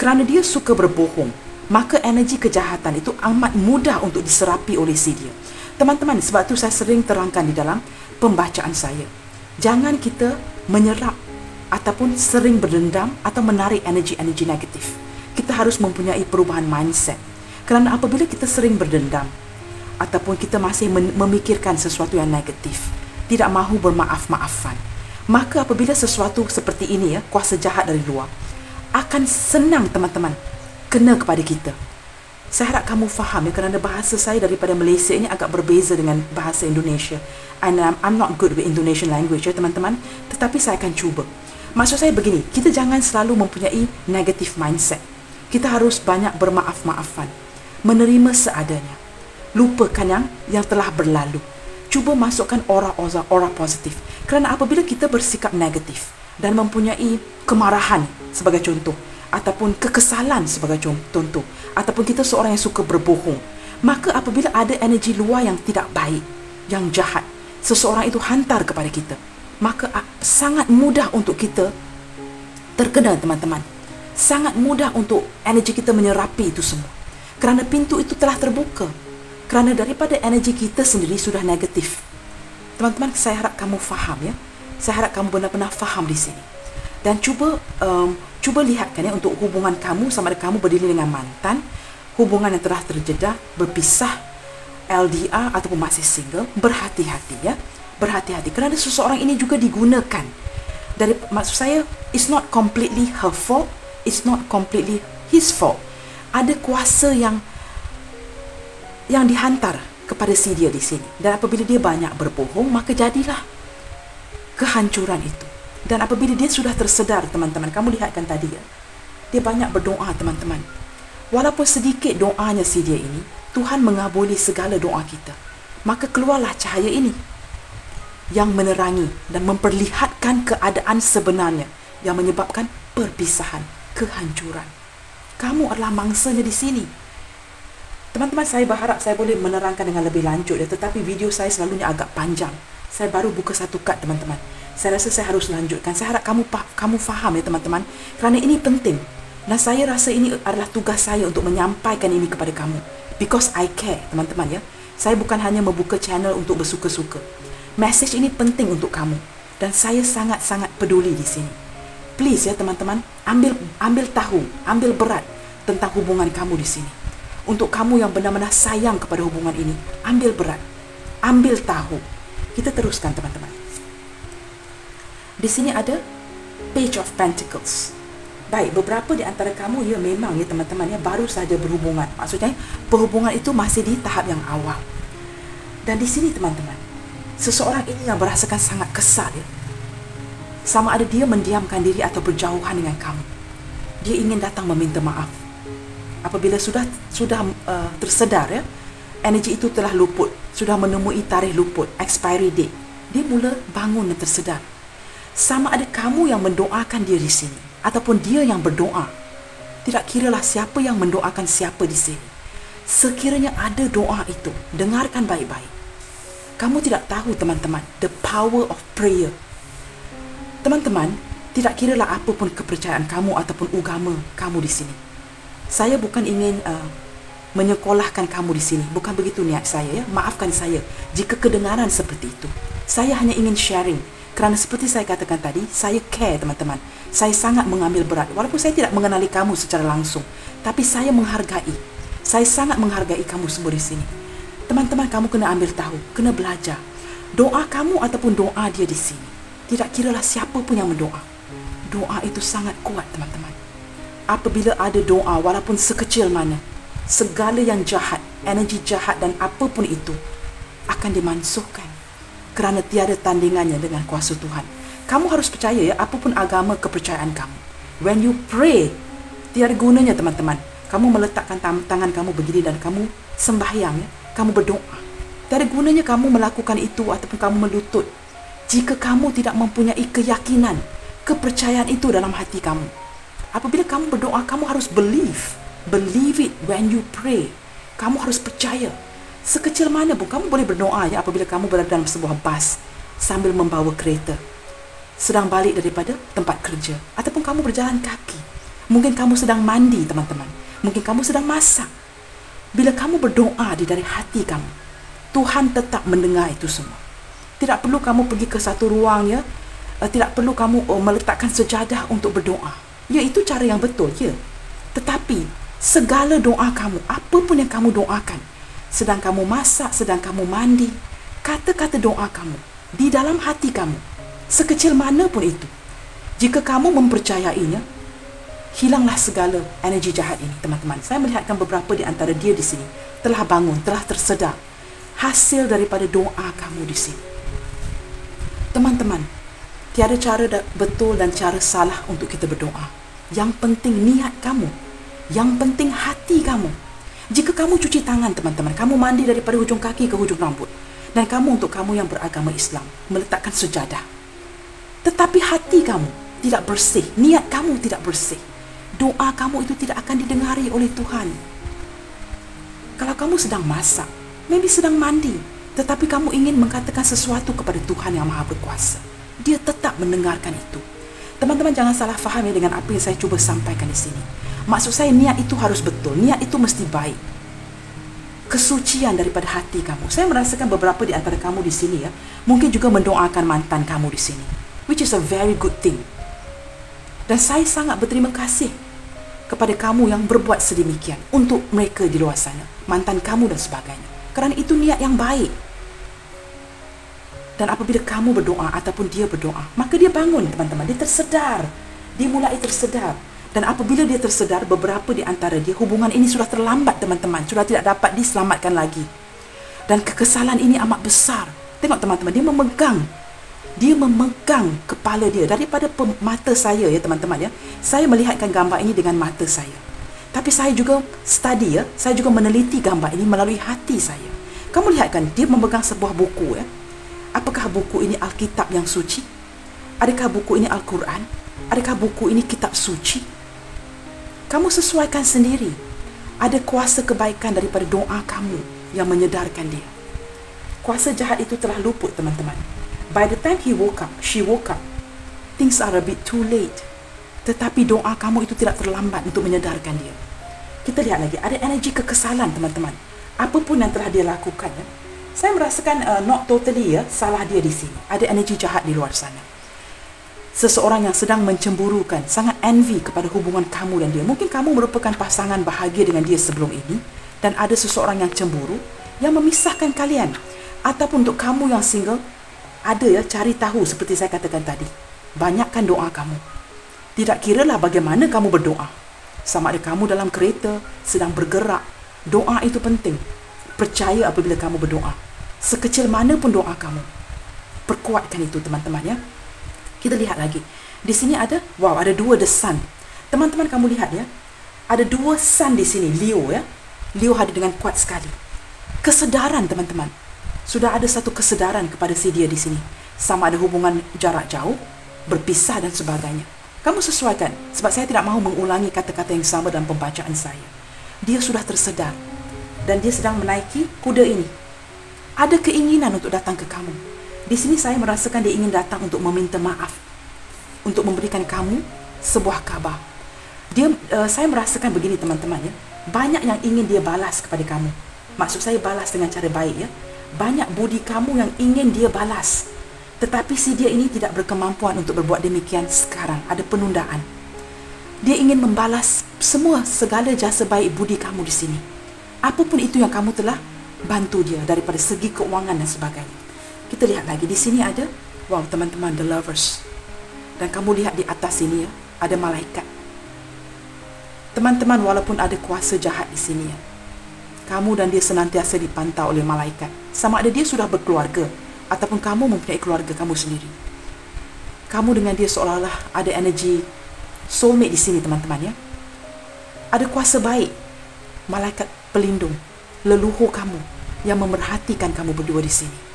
Kerana dia suka berbohong, maka energi kejahatan itu amat mudah untuk diserapi oleh si dia. Teman-teman, sebab itu saya sering terangkan di dalam pembacaan saya. Jangan kita menyerap ataupun sering berdendam atau menarik energi-energi negatif. Kita harus mempunyai perubahan mindset. Kerana apabila kita sering berdendam ataupun kita masih memikirkan sesuatu yang negatif, tidak mahu bermaaf-maafan, maka apabila sesuatu seperti ini, ya, kuasa jahat dari luar, akan senang, teman-teman, kena kepada kita. Saya harap kamu faham ya, kerana bahasa saya daripada Malaysia ini agak berbeza dengan bahasa Indonesia. And I'm not good with Indonesian language ya teman-teman, tetapi saya akan cuba. Maksud saya begini, kita jangan selalu mempunyai negative mindset. Kita harus banyak bermaaf-maafan, menerima seadanya, lupakan yang telah berlalu. Cuba masukkan aura positif. Kerana apabila kita bersikap negatif dan mempunyai kemarahan sebagai contoh, ataupun kekesalan sebagai contoh, ataupun kita seorang yang suka berbohong, maka apabila ada energi luar yang tidak baik, yang jahat, seseorang itu hantar kepada kita, maka sangat mudah untuk kita terkena teman-teman. Sangat mudah untuk energi kita menyerapi itu semua. Kerana pintu itu telah terbuka. Kerana daripada energi kita sendiri sudah negatif. Teman-teman, saya harap kamu faham ya. Saya harap kamu benar-benar faham di sini. Dan cuba lihatkan ya, untuk hubungan kamu, sama ada kamu berdiri dengan mantan, hubungan yang telah terjedah, berpisah, LDR ataupun masih single, berhati-hati ya. Berhati-hati kerana seseorang ini juga digunakan. Maksud saya, it's not completely her fault, it's not completely his fault. Ada kuasa yang dihantar kepada si dia di sini. Dan apabila dia banyak berbohong, maka jadilah kehancuran itu. Dan apabila dia sudah tersedar, teman-teman, kamu lihatkan tadi ya, dia banyak berdoa, teman-teman. Walaupun sedikit doanya si dia ini, Tuhan mengabuli segala doa kita. Maka keluarlah cahaya ini yang menerangi dan memperlihatkan keadaan sebenarnya yang menyebabkan perpisahan, kehancuran. Kamu adalah mangsanya di sini. Teman-teman, saya berharap saya boleh menerangkan dengan lebih lanjut ya, tetapi video saya selalunya agak panjang. Saya baru buka satu kad, teman-teman. Saya rasa saya harus lanjutkan. Saya harap kamu faham ya teman-teman, kerana ini penting. Dan saya rasa ini adalah tugas saya untuk menyampaikan ini kepada kamu. Because I care, teman-teman ya. Saya bukan hanya membuka channel untuk bersuka-suka. Message ini penting untuk kamu. Dan saya sangat-sangat peduli di sini. Please ya teman-teman, ambil tahu, ambil berat tentang hubungan kamu di sini. Untuk kamu yang benar-benar sayang kepada hubungan ini, ambil berat, ambil tahu. Kita teruskan teman-teman. Di sini ada Page of Pentacles. Baik, beberapa di antara kamu ya memang ya teman-teman ya baru saja berhubungan. Maksudnya perhubungan itu masih di tahap yang awal. Dan di sini teman-teman, seseorang ini yang merasakan sangat kesal ya. Sama ada dia mendiamkan diri atau berjauhan dengan kamu. Dia ingin datang meminta maaf. Apabila sudah tersedar ya, energi itu telah luput, sudah menemui tarikh luput, expiry date, dia mula bangun dan tersedar. Sama ada kamu yang mendoakan dia di sini ataupun dia yang berdoa. Tidak kiralah siapa yang mendoakan siapa di sini. Sekiranya ada doa itu, dengarkan baik-baik. Kamu tidak tahu teman-teman, the power of prayer. Teman-teman, tidak kiralah apapun kepercayaan kamu ataupun agama kamu di sini. Saya bukan ingin menyekolahkan kamu di sini. Bukan begitu niat saya ya. Maafkan saya jika kedengaran seperti itu. Saya hanya ingin sharing. Kerana seperti saya katakan tadi, saya care teman-teman. Saya sangat mengambil berat. Walaupun saya tidak mengenali kamu secara langsung, tapi saya menghargai. Saya sangat menghargai kamu semua di sini. Teman-teman, kamu kena ambil tahu, kena belajar. Doa kamu ataupun doa dia di sini, tidak kiralah siapa pun yang mendoa. Doa itu sangat kuat teman-teman. Apabila ada doa, walaupun sekecil mana, segala yang jahat, energi jahat dan apapun itu akan dimansuhkan. Kerana tiada tandingannya dengan kuasa Tuhan. Kamu harus percaya ya, apapun agama kepercayaan kamu. When you pray, tiada gunanya teman-teman. Kamu meletakkan tangan kamu begini dan kamu sembahyang ya. Kamu berdoa. Tiada gunanya kamu melakukan itu ataupun kamu melutut jika kamu tidak mempunyai keyakinan, kepercayaan itu dalam hati kamu. Apabila kamu berdoa, kamu harus believe. Believe it when you pray. Kamu harus percaya. Sekecil mana pun kamu boleh berdoa ya apabila kamu berada dalam sebuah bas sambil membawa kereta, sedang balik daripada tempat kerja, ataupun kamu berjalan kaki. Mungkin kamu sedang mandi teman-teman. Mungkin kamu sedang masak. Bila kamu berdoa dari hati kamu, Tuhan tetap mendengar itu semua. Tidak perlu kamu pergi ke satu ruang ya. Tidak perlu kamu meletakkan sejadah untuk berdoa. Ya, itu cara yang betul ya. Tetapi segala doa kamu, apapun yang kamu doakan, sedang kamu masak, sedang kamu mandi, kata-kata doa kamu di dalam hati kamu, sekecil mana pun itu, jika kamu mempercayainya, hilanglah segala energi jahat ini, teman-teman. Saya melihatkan beberapa di antara dia di sini telah bangun, telah tersedar, hasil daripada doa kamu di sini. Teman-teman, tiada cara betul dan cara salah untuk kita berdoa. Yang penting niat kamu, yang penting hati kamu. Jika kamu cuci tangan, teman-teman, kamu mandi daripada hujung kaki ke hujung rambut, dan kamu, untuk kamu yang beragama Islam, meletakkan sejadah, tetapi hati kamu tidak bersih, niat kamu tidak bersih, doa kamu itu tidak akan didengari oleh Tuhan. Kalau kamu sedang masak, maybe sedang mandi, tetapi kamu ingin mengatakan sesuatu kepada Tuhan yang Maha Berkuasa, Dia tetap mendengarkan itu. Teman-teman, jangan salah faham ya dengan apa yang saya cuba sampaikan di sini. Maksud saya, niat itu harus betul, niat itu mesti baik. Kesucian daripada hati kamu. Saya merasakan beberapa di antara kamu di sini ya, mungkin juga mendoakan mantan kamu di sini, which is a very good thing. Dan saya sangat berterima kasih kepada kamu yang berbuat sedemikian untuk mereka di luar sana, mantan kamu dan sebagainya. Kerana itu niat yang baik. Dan apabila kamu berdoa ataupun dia berdoa, maka dia bangun, teman-teman. Dia tersedar. Dia mulai tersedar. Dan apabila dia tersedar, beberapa di antara dia, hubungan ini sudah terlambat, teman-teman. Sudah tidak dapat diselamatkan lagi. Dan kekesalan ini amat besar. Tengok, teman-teman. Dia memegang kepala dia daripada mata saya ya, teman-teman ya. Saya melihatkan gambar ini dengan mata saya. Tapi saya juga study ya. Saya juga meneliti gambar ini melalui hati saya. Kamu lihatkan, dia memegang sebuah buku ya. Apakah buku ini Alkitab yang suci? Adakah buku ini Al-Quran? Adakah buku ini kitab suci? Kamu sesuaikan sendiri. Ada kuasa kebaikan daripada doa kamu yang menyedarkan dia. Kuasa jahat itu telah luput, teman-teman. By the time she woke up, things are a bit too late. Tetapi doa kamu itu tidak terlambat untuk menyedarkan dia. Kita lihat lagi, ada energi kekesalan, teman-teman. Apapun yang telah dia lakukan ya. Saya merasakan not totally ya, salah dia di sini. Ada energi jahat di luar sana. Seseorang yang sedang mencemburukan, sangat envy kepada hubungan kamu dan dia. Mungkin kamu merupakan pasangan bahagia dengan dia sebelum ini, dan ada seseorang yang cemburu, yang memisahkan kalian. Ataupun untuk kamu yang single, ada ya, cari tahu seperti saya katakan tadi. Banyakkan doa kamu. Tidak kiralah bagaimana kamu berdoa. Sama ada kamu dalam kereta, sedang bergerak, doa itu penting. Percaya apabila kamu berdoa. Sekecil mana pun doa kamu, perkuatkan itu, teman-teman ya. Kita lihat lagi. Di sini ada, ada dua the sun. Teman-teman, kamu lihat ya. Ada dua sun di sini, Leo ya. Leo hadir dengan kuat sekali. Kesedaran, teman-teman. Sudah ada satu kesedaran kepada si dia di sini. Sama ada hubungan jarak jauh, berpisah dan sebagainya. Kamu sesuaikan, sebab saya tidak mahu mengulangi kata-kata yang sama dalam pembacaan saya. Dia sudah tersedar. Dan dia sedang menaiki kuda ini. Ada keinginan untuk datang ke kamu. Di sini saya merasakan dia ingin datang untuk meminta maaf, untuk memberikan kamu sebuah khabar. Saya merasakan begini, teman-teman ya. Banyak yang ingin dia balas kepada kamu. Maksud saya balas dengan cara baik ya. Banyak budi kamu yang ingin dia balas. Tetapi si dia ini tidak berkemampuan untuk berbuat demikian sekarang. Ada penundaan. Dia ingin membalas segala jasa baik budi kamu di sini. Apapun itu yang kamu telah bantu dia daripada segi keuangan dan sebagainya. Kita lihat lagi, di sini ada, teman-teman, the lovers. Dan kamu lihat di atas sini ya, ada malaikat. Teman-teman, walaupun ada kuasa jahat di sini ya, kamu dan dia senantiasa dipantau oleh malaikat. Sama ada dia sudah berkeluarga, ataupun kamu mempunyai keluarga kamu sendiri. Kamu dengan dia seolah-olah ada energi soulmate di sini, teman-teman ya. Ada kuasa baik, malaikat pelindung, leluhur kamu yang memerhatikan kamu berdua di sini.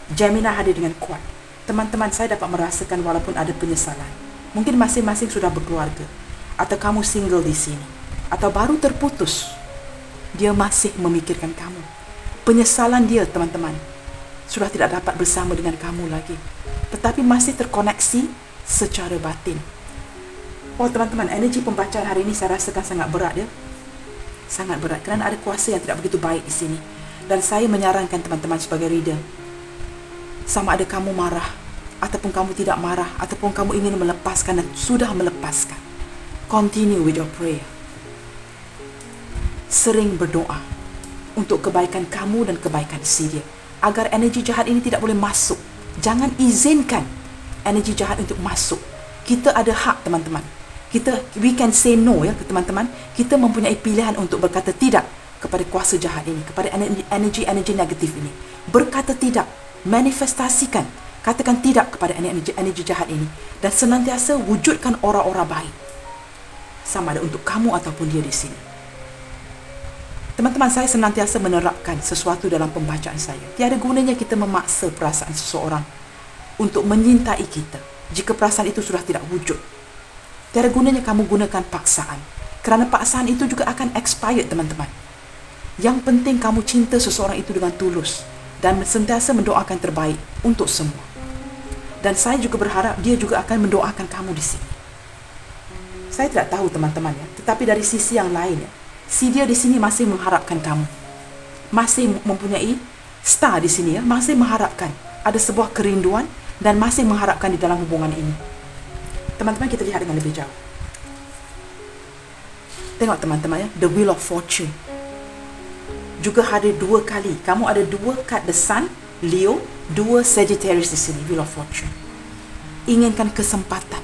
Gemini hadir dengan kuat. Teman-teman, saya dapat merasakan walaupun ada penyesalan. Mungkin masing-masing sudah berkeluarga, atau kamu single di sini, atau baru terputus. Dia masih memikirkan kamu. Penyesalan dia, teman-teman, sudah tidak dapat bersama dengan kamu lagi, tetapi masih terkoneksi secara batin. Teman-teman, energi pembacaan hari ini saya rasakan sangat berat ya. Sangat berat, kerana ada kuasa yang tidak begitu baik di sini. Dan saya menyarankan teman-teman sebagai reader, sama ada kamu marah, ataupun kamu tidak marah, ataupun kamu ingin melepaskan dan sudah melepaskan, continue with your prayer. Sering berdoa untuk kebaikan kamu dan kebaikan si dia, agar energi jahat ini tidak boleh masuk. Jangan izinkan energi jahat untuk masuk. Kita ada hak, teman-teman. we can say no ya teman-teman. Kita mempunyai pilihan untuk berkata tidak kepada kuasa jahat ini, kepada energi negatif ini. Berkata tidak, manifestasikan, katakan tidak kepada energi jahat ini, dan senantiasa wujudkan aura-aura baik, sama ada untuk kamu ataupun dia di sini. Teman-teman, saya senantiasa menerapkan sesuatu dalam pembacaan saya. Tiada gunanya kita memaksa perasaan seseorang untuk menyintai kita jika perasaan itu sudah tidak wujud. Tiada gunanya kamu gunakan paksaan, kerana paksaan itu juga akan expired, teman-teman. Yang penting kamu cinta seseorang itu dengan tulus dan sentiasa mendoakan terbaik untuk semua. Dan saya juga berharap dia juga akan mendoakan kamu di sini. Saya tidak tahu, teman-teman ya, tetapi dari sisi yang lain ya, si dia di sini masih mengharapkan kamu. Masih mempunyai star di sini ya, masih mengharapkan. Ada sebuah kerinduan dan masih mengharapkan di dalam hubungan ini. Teman-teman, kita lihat dengan lebih jauh. Tengok teman-teman ya, the wheel of fortune. Juga hadir 2 kali. Kamu ada 2 kad the sun, Leo, 2 Sagittarius di sini, wheel of fortune. Inginkan kesempatan,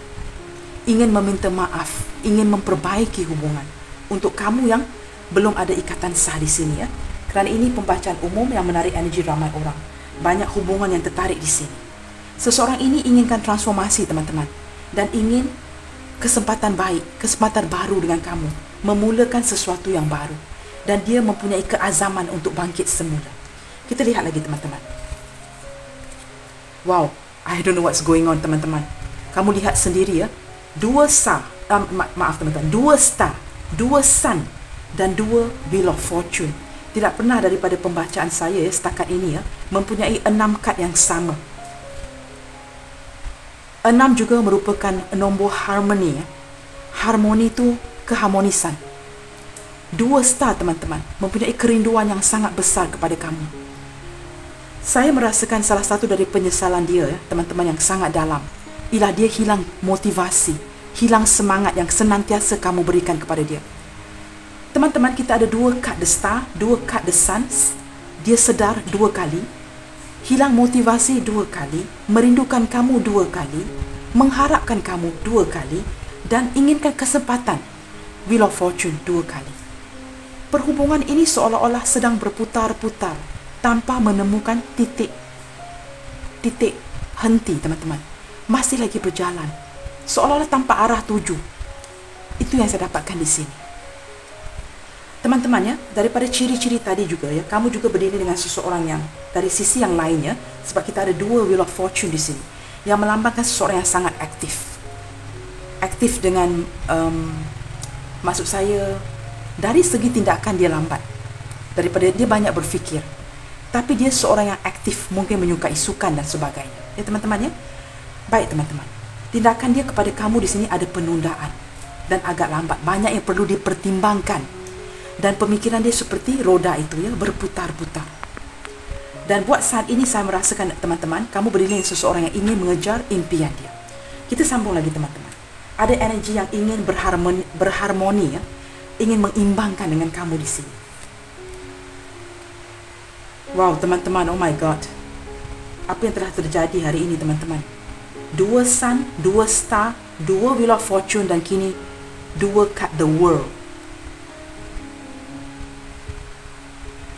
ingin meminta maaf, ingin memperbaiki hubungan. Untuk kamu yang belum ada ikatan sah di sini ya, kerana ini pembacaan umum yang menarik energi ramai orang. Banyak hubungan yang tertarik di sini. Seseorang ini inginkan transformasi, teman-teman, dan ingin kesempatan baik, kesempatan baru dengan kamu, memulakan sesuatu yang baru, dan dia mempunyai keazaman untuk bangkit semula. Kita lihat lagi, teman-teman. Wow, I don't know what's going on, teman-teman. Kamu lihat sendiri ya, 2 star, maaf teman-teman, 2 star, 2 sun dan 2 wheel of fortune. Tidak pernah daripada pembacaan saya ya, setakat ini ya, mempunyai 6 kad yang sama. 6 juga merupakan nombor harmoni ya. Harmoni itu keharmonisan. 2 star, teman-teman, mempunyai kerinduan yang sangat besar kepada kamu. Saya merasakan salah satu dari penyesalan dia ya, teman-teman, yang sangat dalam, ialah dia hilang motivasi, hilang semangat yang senantiasa kamu berikan kepada dia. Teman-teman, kita ada 2 kad the star, 2 kad the sun. Dia sedar 2 kali, hilang motivasi 2 kali, merindukan kamu 2 kali, mengharapkan kamu 2 kali, dan inginkan kesempatan, wheel of fortune 2 kali. Perhubungan ini seolah-olah sedang berputar-putar tanpa menemukan titik henti, teman-teman. Masih lagi berjalan, seolah-olah tanpa arah tuju. Itu yang saya dapatkan di sini. Teman-teman ya, daripada ciri-ciri tadi juga ya, kamu juga berdiri dengan seseorang yang dari sisi yang lainnya, sebab kita ada 2 wheel of fortune di sini, yang melambangkan seseorang yang sangat aktif. Aktif dengan, maksud saya, dari segi tindakan dia lambat, daripada dia banyak berfikir, tapi dia seorang yang aktif, mungkin menyukai sukan dan sebagainya. Ya teman-teman ya. Baik teman-teman, tindakan dia kepada kamu di sini ada penundaan dan agak lambat. Banyak yang perlu dipertimbangkan. Dan pemikiran dia seperti roda itu ya, berputar-putar. Dan buat saat ini saya merasakan, teman-teman, kamu berdiri dengan seseorang yang ingin mengejar impian dia. Kita sambung lagi, teman-teman. Ada energi yang ingin berharmoni ya, ingin mengimbangkan dengan kamu di sini. Wow, teman-teman, oh my God. Apa yang telah terjadi hari ini, teman-teman? 2 sun, 2 star, 2 wheel of fortune, dan kini 2 kad the world.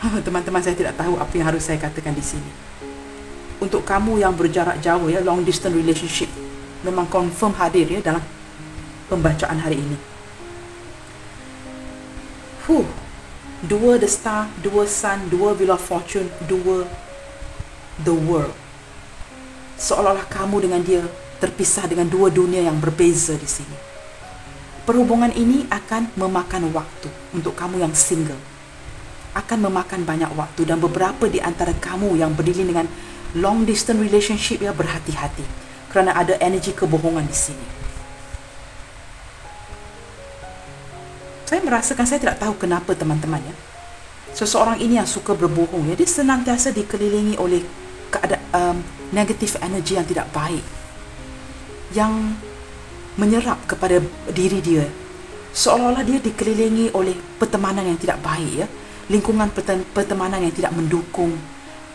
Teman-teman, saya tidak tahu apa yang harus saya katakan di sini. Untuk kamu yang berjarak jauh ya, long distance relationship, memang confirm hadir ya dalam pembacaan hari ini. 2 the star, 2 sun, 2 wheel of fortune, 2 the world. Seolah-olah kamu dengan dia terpisah dengan 2 dunia yang berbeza di sini. Perhubungan ini akan memakan waktu untuk kamu yang single. Akan memakan banyak waktu, dan beberapa di antara kamu yang berdiri dengan long distance relationship ya, berhati-hati kerana ada energi kebohongan di sini. Saya merasakan, saya tidak tahu kenapa teman-teman ya, seseorang ini yang suka berbohong ya, dia senantiasa dikelilingi oleh negatif energi yang tidak baik, yang menyerap kepada diri dia. Seolah-olah dia dikelilingi oleh pertemanan yang tidak baik ya, lingkungan pertemanan yang tidak mendukung,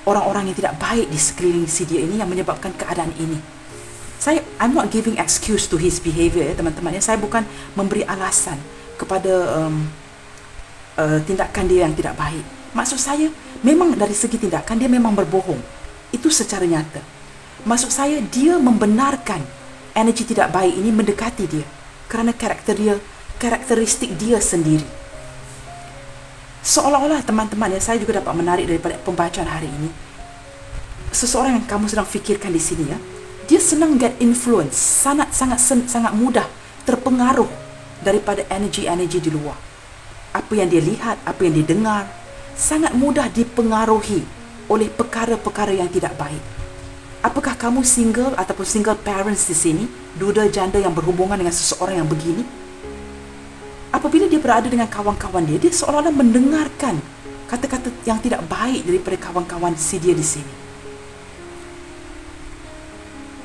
orang-orang yang tidak baik di sekeliling si dia ini yang menyebabkan keadaan ini. I'm not giving excuse to his behavior ya teman-teman ya. Saya bukan memberi alasan kepada tindakan dia yang tidak baik. Maksud saya, memang dari segi tindakan dia memang berbohong. Itu secara nyata. Maksud saya, dia membenarkan energi tidak baik ini mendekati dia kerana karakteristik dia sendiri. Seolah-olah teman-teman ya, saya juga dapat menarik daripada pembacaan hari ini. Seseorang yang kamu sedang fikirkan di sini ya, dia senang get influence, sangat mudah terpengaruh daripada energi-energi di luar. Apa yang dia lihat, apa yang dia dengar, sangat mudah dipengaruhi oleh perkara-perkara yang tidak baik. Apakah kamu single ataupun single parents di sini, duda janda yang berhubungan dengan seseorang yang begini? Apabila dia berada dengan kawan-kawan dia seolah-olah mendengarkan kata-kata yang tidak baik daripada kawan-kawan dia di sini.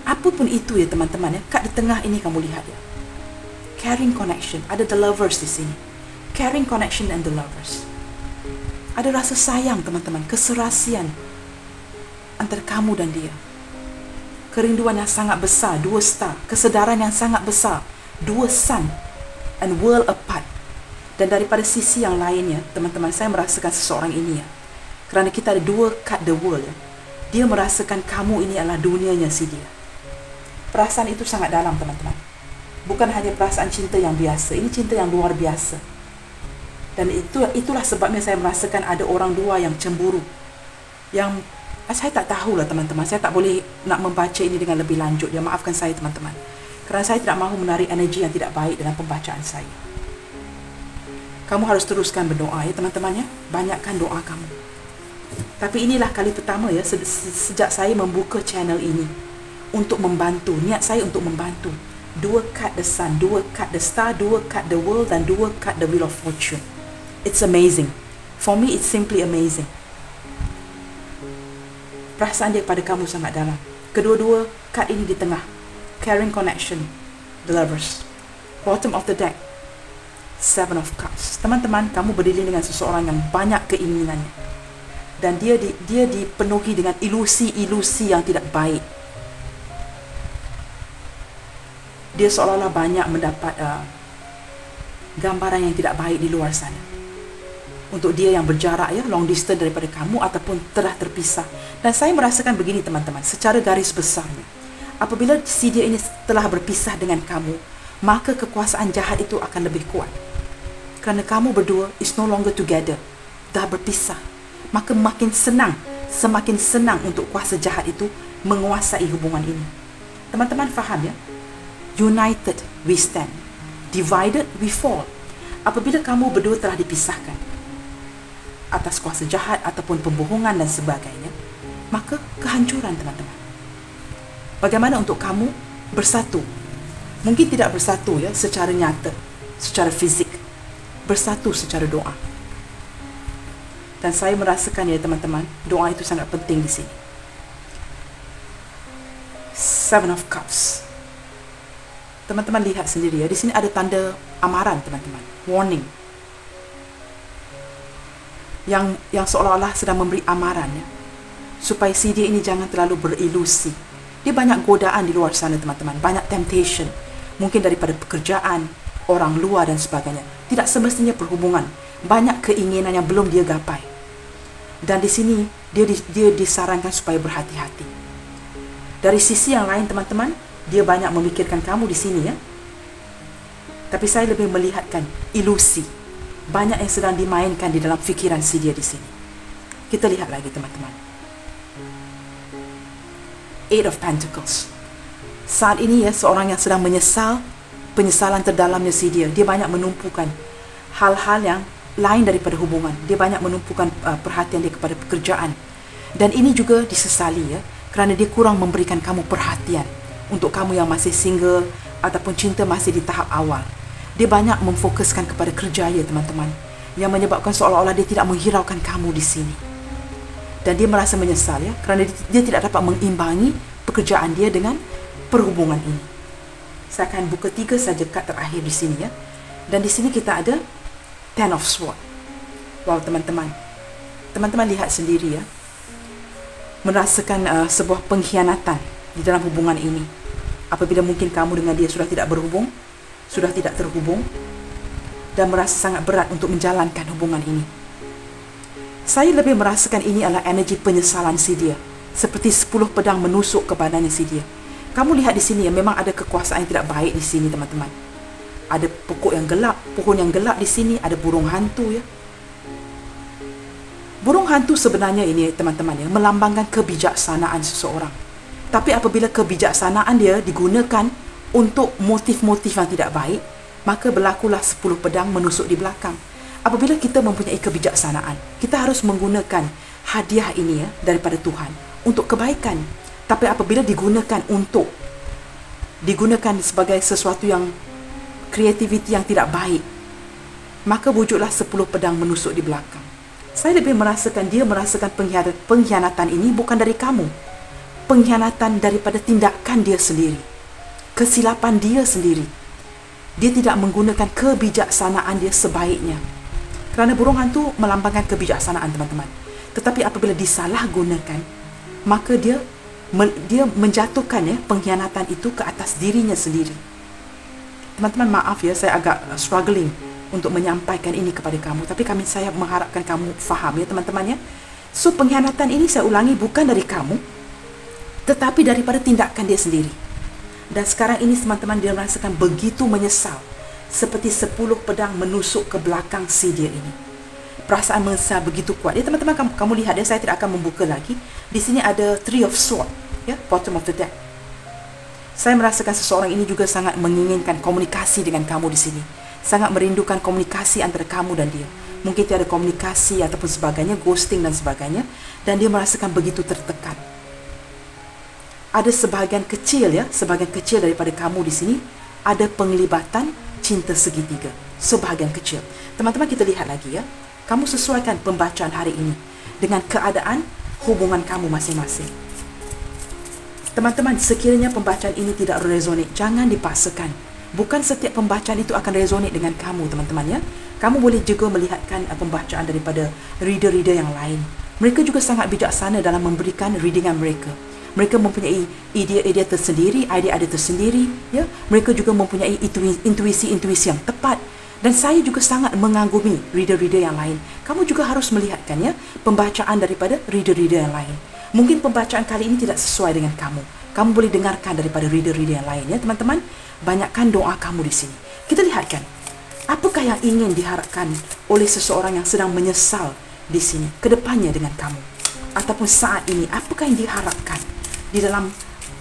Apapun itu ya teman-teman ya, kat di tengah ini kamu lihat ya. Caring connection, ada the lovers di sini. Caring connection and the lovers. Ada rasa sayang teman-teman, keserasian antara kamu dan dia. Kerinduan yang sangat besar, 2 star. Kesedaran yang sangat besar, 2 sun and world apart. Dan daripada sisi yang lainnya, teman-teman, saya merasakan seseorang ini ya. Kerana kita ada 2 cut the world ya. Dia merasakan kamu ini adalah dunianya si dia. Perasaan itu sangat dalam teman-teman. Bukan hanya perasaan cinta yang biasa, ini cinta yang luar biasa. Dan itulah sebabnya saya merasakan ada orang 2 yang cemburu. Yang saya tak tahulah teman-teman. Saya tak boleh nak membaca ini dengan lebih lanjut. Ya, maafkan saya teman-teman. Kerana saya tidak mahu menarik energi yang tidak baik dalam pembacaan saya. Kamu harus teruskan berdoa ya teman-teman ya. Banyakkan doa kamu. Tapi inilah kali pertama ya sejak saya membuka channel ini untuk membantu. Niat saya untuk membantu. 2 cut the sun, 2 cut the star, 2 cut the world dan 2 cut the wheel of fortune. It's amazing. For me, it's simply amazing. Perasaan dia pada kamu sangat dalam. Kedua-dua cut ini di tengah. Caring connection, the lovers. Bottom of the deck, 7 of cups. Teman-teman, kamu berdiri dengan seseorang yang banyak keinginannya. Dan dia dipenuhi dengan ilusi-ilusi yang tidak baik. Dia seolah-olah banyak mendapat gambaran yang tidak baik di luar sana. Untuk dia yang berjarak ya, long distance daripada kamu ataupun telah terpisah. Dan saya merasakan begini teman-teman, secara garis besarnya. Apabila si dia ini telah berpisah dengan kamu, maka kekuasaan jahat itu akan lebih kuat. Kerana kamu berdua is no longer together. Dah berpisah. Maka semakin senang untuk kuasa jahat itu menguasai hubungan ini. Teman-teman faham ya? United we stand. Divided we fall. Apabila kamu berdua telah dipisahkan atas kuasa jahat ataupun pembohongan dan sebagainya, maka kehancuran teman-teman. Bagaimana untuk kamu bersatu? Mungkin tidak bersatu ya secara nyata, secara fizik. Bersatu secara doa. Dan saya merasakan ya teman-teman, doa itu sangat penting di sini. 7 of Cups. Teman-teman lihat sendiri ya, di sini ada tanda amaran teman-teman, warning. Yang seolah-olah sedang memberi amaran ya, supaya si dia ini jangan terlalu berilusi. Dia banyak godaan di luar sana teman-teman, banyak temptation, mungkin daripada pekerjaan, orang luar dan sebagainya. Tidak semestinya perhubungan, banyak keinginan yang belum dia gapai. Dan di sini dia disarankan supaya berhati-hati. Dari sisi yang lain teman-teman, dia banyak memikirkan kamu di sini ya. Tapi saya lebih melihatkan ilusi. Banyak yang sedang dimainkan di dalam fikiran si dia di sini. Kita lihat lagi teman-teman. 8 of Pentacles. Saat ini ya, seorang yang sedang menyesal, penyesalan terdalamnya si dia. Dia banyak menumpukan hal-hal yang lain daripada hubungan. Dia banyak menumpukan perhatian dia kepada pekerjaan. Dan ini juga disesali ya, kerana dia kurang memberikan kamu perhatian. Untuk kamu yang masih single ataupun cinta masih di tahap awal. Dia banyak memfokuskan kepada kerjaya teman-teman, yang menyebabkan seolah-olah dia tidak menghiraukan kamu di sini. Dan dia merasa menyesal ya, kerana dia tidak dapat mengimbangi pekerjaan dia dengan perhubungan ini. Saya akan buka 3 saja kad terakhir di sini ya. Dan di sini kita ada 10 of Swords. Wow teman-teman. Teman-teman lihat sendiri ya. Merasakan sebuah pengkhianatan di dalam hubungan ini. apabila mungkin kamu dengan dia sudah tidak berhubung, sudah tidak terhubung, dan merasa sangat berat untuk menjalankan hubungan ini. Saya lebih merasakan ini adalah energi penyesalan si dia, seperti 10 pedang menusuk ke badannya si dia. Kamu lihat di sini ya, memang ada kekuasaan yang tidak baik di sini teman-teman. Ada pokok yang gelap, pohon yang gelap di sini, ada burung hantu ya. Burung hantu sebenarnya ini teman-teman ya, melambangkan kebijaksanaan seseorang. Tapi apabila kebijaksanaan dia digunakan untuk motif-motif yang tidak baik, maka berlakulah 10 pedang menusuk di belakang. Apabila kita mempunyai kebijaksanaan, kita harus menggunakan hadiah ini ya daripada Tuhan untuk kebaikan. Tapi apabila digunakan sebagai sesuatu yang kreativiti yang tidak baik, maka wujudlah 10 pedang menusuk di belakang. Saya lebih merasakan dia merasakan pengkhianatan ini bukan dari kamu. Pengkhianatan daripada tindakan dia sendiri. Kesilapan dia sendiri. Dia tidak menggunakan kebijaksanaan dia sebaiknya. Kerana burung hantu melambangkan kebijaksanaan teman-teman. Tetapi apabila disalahgunakan, maka dia menjatuhkan ya pengkhianatan itu ke atas dirinya sendiri. Teman-teman, maaf ya, saya agak struggling untuk menyampaikan ini kepada kamu, tapi saya mengharapkan kamu faham ya teman-teman ya. So pengkhianatan ini saya ulangi bukan dari kamu, tetapi daripada tindakan dia sendiri. Dan sekarang ini teman-teman, dia merasakan begitu menyesal, seperti 10 pedang menusuk ke belakang si dia ini. Perasaan menyesal begitu kuat ya teman-teman. Kamu lihat ya, saya tidak akan membuka lagi. Di sini ada Three of Swords ya, bottom of the deck. Saya merasakan seseorang ini juga sangat menginginkan komunikasi dengan kamu di sini. Sangat merindukan komunikasi antara kamu dan dia. Mungkin tiada komunikasi ataupun sebagainya, ghosting dan sebagainya, dan dia merasakan begitu tertekan. Ada sebahagian kecil daripada kamu di sini ada penglibatan cinta segitiga. Sebahagian kecil. Teman-teman, kita lihat lagi ya. Kamu sesuaikan pembacaan hari ini dengan keadaan hubungan kamu masing-masing. Teman-teman, sekiranya pembacaan ini tidak resonate, jangan dipaksakan. Bukan setiap pembacaan itu akan resonate dengan kamu, teman-teman ya. Kamu boleh juga melihatkan pembacaan daripada reader-reader yang lain. Mereka juga sangat bijaksana dalam memberikan readingan mereka. Mereka mempunyai idea-idea tersendiri, idea-idea tersendiri ya. Mereka juga mempunyai intuisi-intuisi yang tepat. Dan saya juga sangat mengagumi reader-reader yang lain. Kamu juga harus melihatkan ya pembacaan daripada reader-reader yang lain. Mungkin pembacaan kali ini tidak sesuai dengan kamu. Kamu boleh dengarkan daripada reader-reader yang lain ya teman-teman. Banyakkan doa kamu di sini. Kita lihatkan, apakah yang ingin diharapkan oleh seseorang yang sedang menyesal di sini kedepannya dengan kamu, ataupun saat ini, apakah yang diharapkan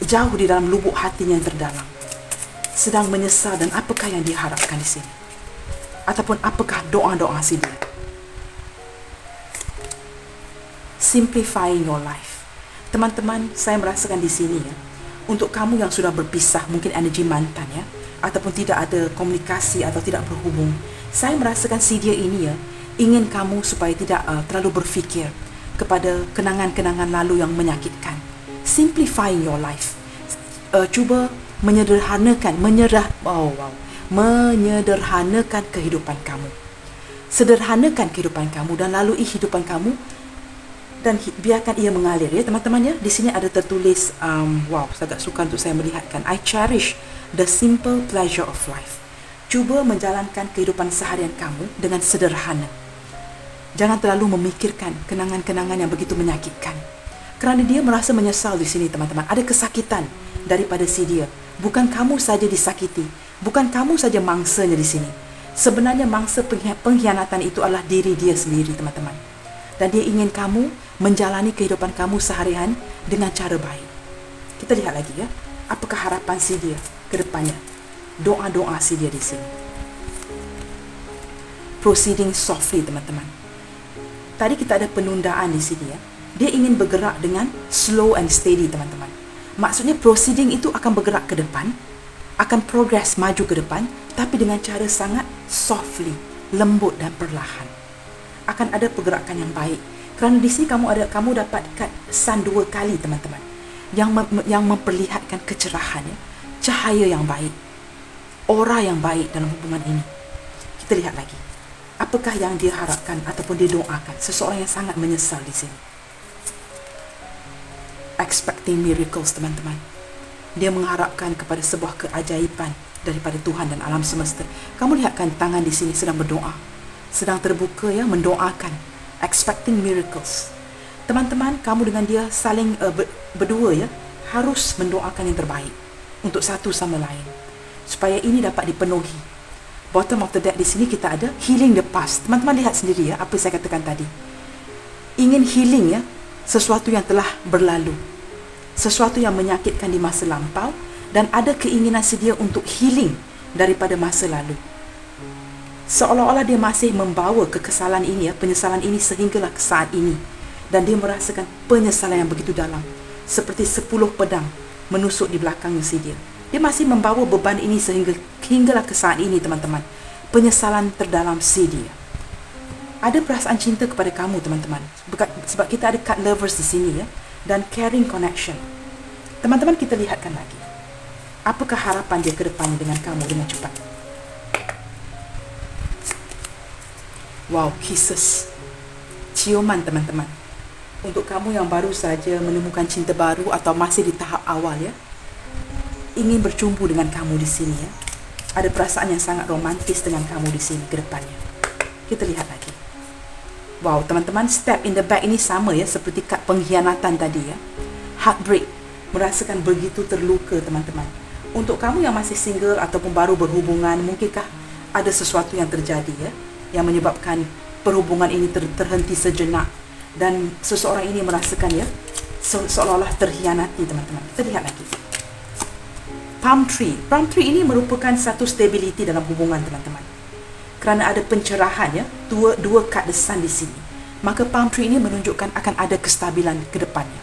jauh di dalam lubuk hatinya yang terdalam, sedang menyesal, dan apakah yang diharapkan di sini, ataupun apakah doa-doa si dia. Simplifying your life. Teman-teman, saya merasakan di sini ya, untuk kamu yang sudah berpisah, mungkin energi mantan ya, ataupun tidak ada komunikasi atau tidak berhubung, saya merasakan si dia ini ya, ingin kamu supaya tidak terlalu berfikir kepada kenangan-kenangan lalu yang menyakitkan. Simplifying your life. Cuba menyederhanakan kehidupan kamu. Sederhanakan kehidupan kamu dan lalui kehidupan kamu, dan biarkan ia mengalir ya teman-teman ya. Di sini ada tertulis saya agak suka untuk saya melihatkan, I cherish the simple pleasure of life. Cuba menjalankan kehidupan seharian kamu dengan sederhana. Jangan terlalu memikirkan kenangan-kenangan yang begitu menyakitkan. Kerana dia merasa menyesal di sini teman-teman. Ada kesakitan daripada si dia. Bukan kamu saja disakiti, bukan kamu saja mangsanya di sini. Sebenarnya mangsa pengkhianatan itu adalah diri dia sendiri teman-teman. Dan dia ingin kamu menjalani kehidupan kamu seharian dengan cara baik. Kita lihat lagi ya, apakah harapan si dia ke depannya. Doa-doa si dia di sini. Proceeding softly teman-teman. Tadi kita ada penundaan di sini ya. Dia ingin bergerak dengan slow and steady teman-teman. Maksudnya proceeding itu akan bergerak ke depan, akan progress maju ke depan, tapi dengan cara sangat softly, lembut dan perlahan. Akan ada pergerakan yang baik. Kerana di sini kamu dapatkan sun 2 kali teman-teman, yang memperlihatkan kecerahan ya, cahaya yang baik, aura yang baik dalam hubungan ini. Kita lihat lagi, apakah yang dia harapkan ataupun dia doakan. Seseorang yang sangat menyesal di sini. Expecting miracles teman-teman. dia mengharapkan kepada sebuah keajaiban daripada Tuhan dan alam semesta. Kamu lihatkan tangan di sini sedang berdoa, sedang terbuka ya, mendoakan, expecting miracles. Teman-teman, kamu dengan dia saling berdua ya, harus mendoakan yang terbaik untuk satu sama lain supaya ini dapat dipenuhi. Bottom of the deck di sini kita ada healing the past. Teman-teman lihat sendiri ya apa saya katakan tadi. Ingin healing ya sesuatu yang telah berlalu, sesuatu yang menyakitkan di masa lampau, dan ada keinginan sedia untuk healing daripada masa lalu. Seolah-olah dia masih membawa kekesalan ini ya, penyesalan ini sehinggalah ke saat ini, dan dia merasakan penyesalan yang begitu dalam, seperti 10 pedang menusuk di belakangnya si dia. Dia masih membawa beban ini sehinggalah ke saat ini, teman-teman. Penyesalan terdalam si dia. Ada perasaan cinta kepada kamu, teman-teman, sebab kita ada card lovers di sini ya, dan caring connection. Teman-teman, kita lihatkan lagi. Apakah harapan dia ke depan dengan kamu dengan cepat? Wow, kisses. Ciuman, teman-teman. Untuk kamu yang baru saja menemukan cinta baru atau masih di tahap awal ya, ingin bercumbu dengan kamu di sini ya. Ada perasaan yang sangat romantis dengan kamu di sini ke depannya. Kita lihat lagi. Wow, teman-teman, step in the back ini sama ya seperti kad pengkhianatan tadi ya. Heartbreak, merasakan begitu terluka, teman-teman. Untuk kamu yang masih single ataupun baru berhubungan, mungkinkah ada sesuatu yang terjadi ya, yang menyebabkan perhubungan ini terhenti sejenak, dan seseorang ini merasakan ya seolah-olah terhianati, teman-teman. Kita lihat lagi. Palm tree. Palm tree ini merupakan satu stability dalam hubungan, teman-teman. Kerana ada pencerahan ya, dua kad The Sun di sini. Maka palm tree ini menunjukkan akan ada kestabilan ke depannya.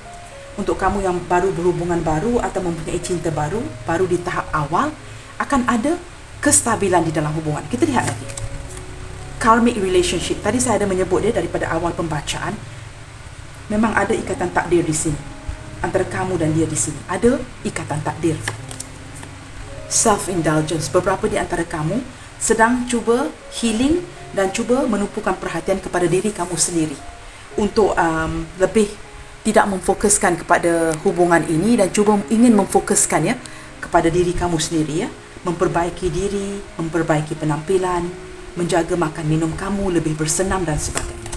Untuk kamu yang baru berhubungan baru atau mempunyai cinta baru di tahap awal, akan ada kestabilan di dalam hubungan. Kita lihat lagi. Karmic relationship. Tadi saya ada menyebut dia daripada awal pembacaan. Memang ada ikatan takdir di sini. Antara kamu dan dia di sini. Ada ikatan takdir. Self-indulgence. Beberapa di antara kamu sedang cuba healing dan cuba menumpukan perhatian kepada diri kamu sendiri. Untuk lebih tidak memfokuskan kepada hubungan ini dan cuba ingin memfokuskan ya kepada diri kamu sendiri ya, memperbaiki diri, memperbaiki penampilan, menjaga makan minum kamu lebih bersenam dan sebagainya.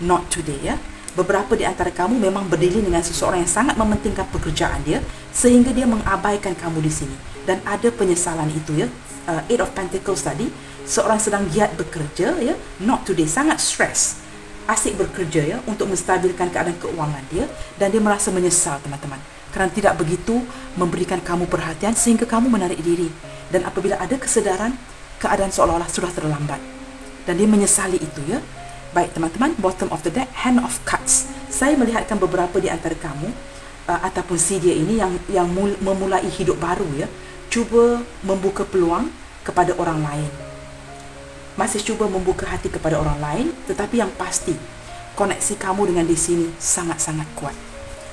Not today ya. Beberapa di antara kamu memang berdiri dengan seseorang yang sangat mementingkan pekerjaan dia sehingga dia mengabaikan kamu di sini, dan ada penyesalan itu ya. Eight of Pentacles tadi, seorang sedang giat bekerja ya, not today, sangat stres. Asyik bekerja ya untuk menstabilkan keadaan keuangan dia, dan dia merasa menyesal, teman-teman, kerana tidak begitu memberikan kamu perhatian sehingga kamu menarik diri. Dan apabila ada kesedaran, keadaan seolah-olah sudah terlambat, dan dia menyesali itu ya. Baik, teman-teman, bottom of the deck, Hand of Cups. Saya melihatkan beberapa di antara kamu ataupun si dia ini yang memulai hidup baru ya, cuba membuka peluang kepada orang lain. Masih cuba membuka hati kepada orang lain, tetapi yang pasti koneksi kamu dengan di sini sangat-sangat kuat.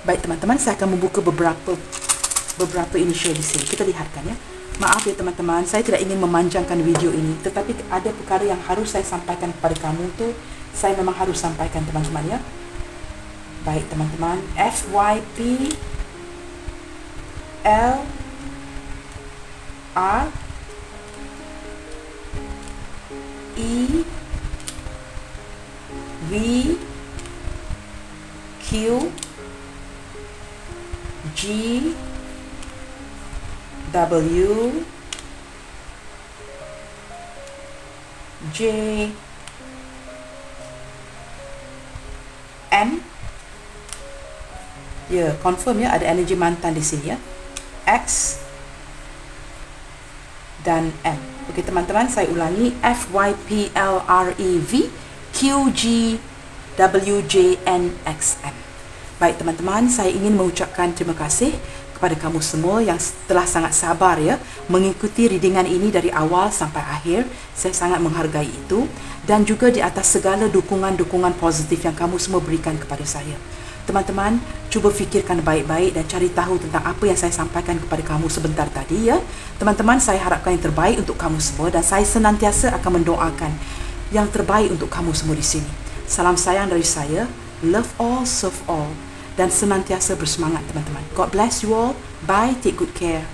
Baik, teman-teman, saya akan membuka beberapa initial di sini. Kita lihatkan ya. Maaf ya, teman-teman, saya tidak ingin memanjangkan video ini, tetapi ada perkara yang harus saya sampaikan kepada kamu tu, saya memang harus sampaikan, teman-teman ya. Baik, teman-teman, FYPLR E V Q G W J M. Ya, confirm ya, ada energi mantan di sini ya. X dan M. Okey, teman-teman, saya ulangi. FYPLREV QGWJNXM. Baik, teman-teman, saya ingin mengucapkan terima kasih kepada kamu semua yang telah sangat sabar ya mengikuti readingan ini dari awal sampai akhir. Saya sangat menghargai itu, dan juga di atas segala dukungan-dukungan positif yang kamu semua berikan kepada saya. Teman-teman, cuba fikirkan baik-baik dan cari tahu tentang apa yang saya sampaikan kepada kamu sebentar tadi ya. Teman-teman, saya harapkan yang terbaik untuk kamu semua, dan saya senantiasa akan mendoakan yang terbaik untuk kamu semua di sini. Salam sayang dari saya. Love all, serve all. dan senantiasa bersemangat teman-teman. God bless you all. Bye, take good care.